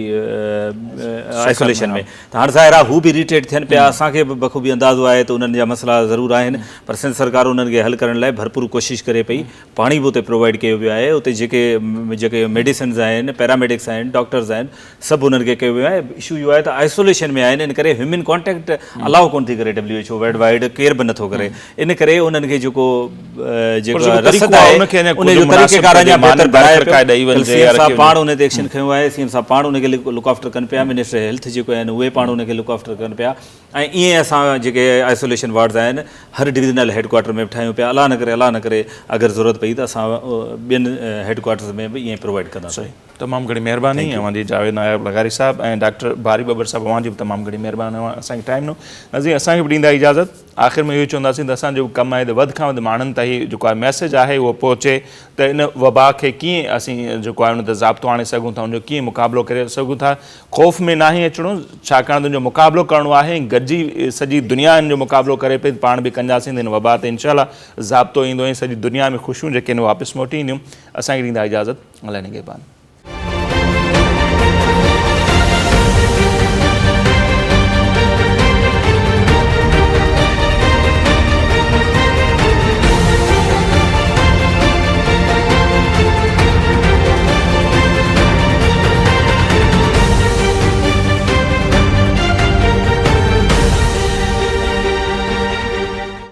Speaker 2: आइसोलेशन में त हाणे ज़ाहिर आहे हू बि इरिटेट थियनि पिया असांखे बि बख़ूबी अंदाज़ो आहे त उन्हनि जा मसइला ज़रूरु आहिनि पर सिंध सरकार उन्हनि खे हल करण लाइ भरपूर कोशिशि करे पई। पाणी बि उते प्रोवाइड कयो वियो आहे उते जेके मेडिसिन्स आहिनि पैरामेडिक्स आहिनि डॉक्टर्स आहिनि सभु उन्हनि खे कयो वियो आहे। इशू इहो आहे त आइसोलेशन में आहिनि इन करे ह्यूमन कॉन्टेक्ट अलाउ कोन थी करे WHO वर्ल्ड वाइड केर बि नथो करे इन करे उन्हनि खे जेको रसद आहे उन जो तरीक़ेकार अञा बहितर बणाए पाण उन ते एक्शन खयो आहे। CM साहब पाण उनखे लुक आफ्टर कनि पिया मिनिस्टर हेल्थ जेको आहिनि उहे पाण उनखे लुक आफ्टर कनि पिया ऐं ईअं असां जेके आइसोलेशन वार्ड्स आहिनि हर डिविजनल हेडक्वार्टर में बि ठाहियूं पिया अलाह न करे अगरि ज़रूरत पई त असां ॿियनि हेडक्वार्टर्स में बि ईअं प्रोवाइड कंदासीं।
Speaker 1: तमामु घणी महिरबानी अवांजी जावेद नायब लगारी साहब ऐं डॉक्टर बारी बबर साहब अवांजी बि तमामु घणी महिरबानी असांखे टाइम ॾिनो। नज़ीर असांखे बि ॾींदा इजाज़त आख़िर में इहो चवंदासीं त असांजो कमु आहे त वधि खां वधि माण्हुनि ताईं जेको आहे मैसेज आहे उहो पहुचे त इन वबा खे कीअं असीं जेको आहे उन ते ज़ाब्तो आणे सघूं था उनजो कीअं मुक़ाबिलो करे सघूं था। ख़ौफ़ में ना ई अचिणो छाकाणि त उनजो मुक़ाबिलो करिणो आहे गॾिजी सॼी दुनिया इन जो मुक़ाबिलो करे पई पाण बि कंदासीं त इन वबा ते इंशाअल्लाह ज़ाब्तो ईंदो ऐं सॼी दुनिया में ख़ुशियूं जेके आहिनि वापसि मोटी ईंदियूं। असांखे ॾींदा इजाज़त अलाह निगहबान।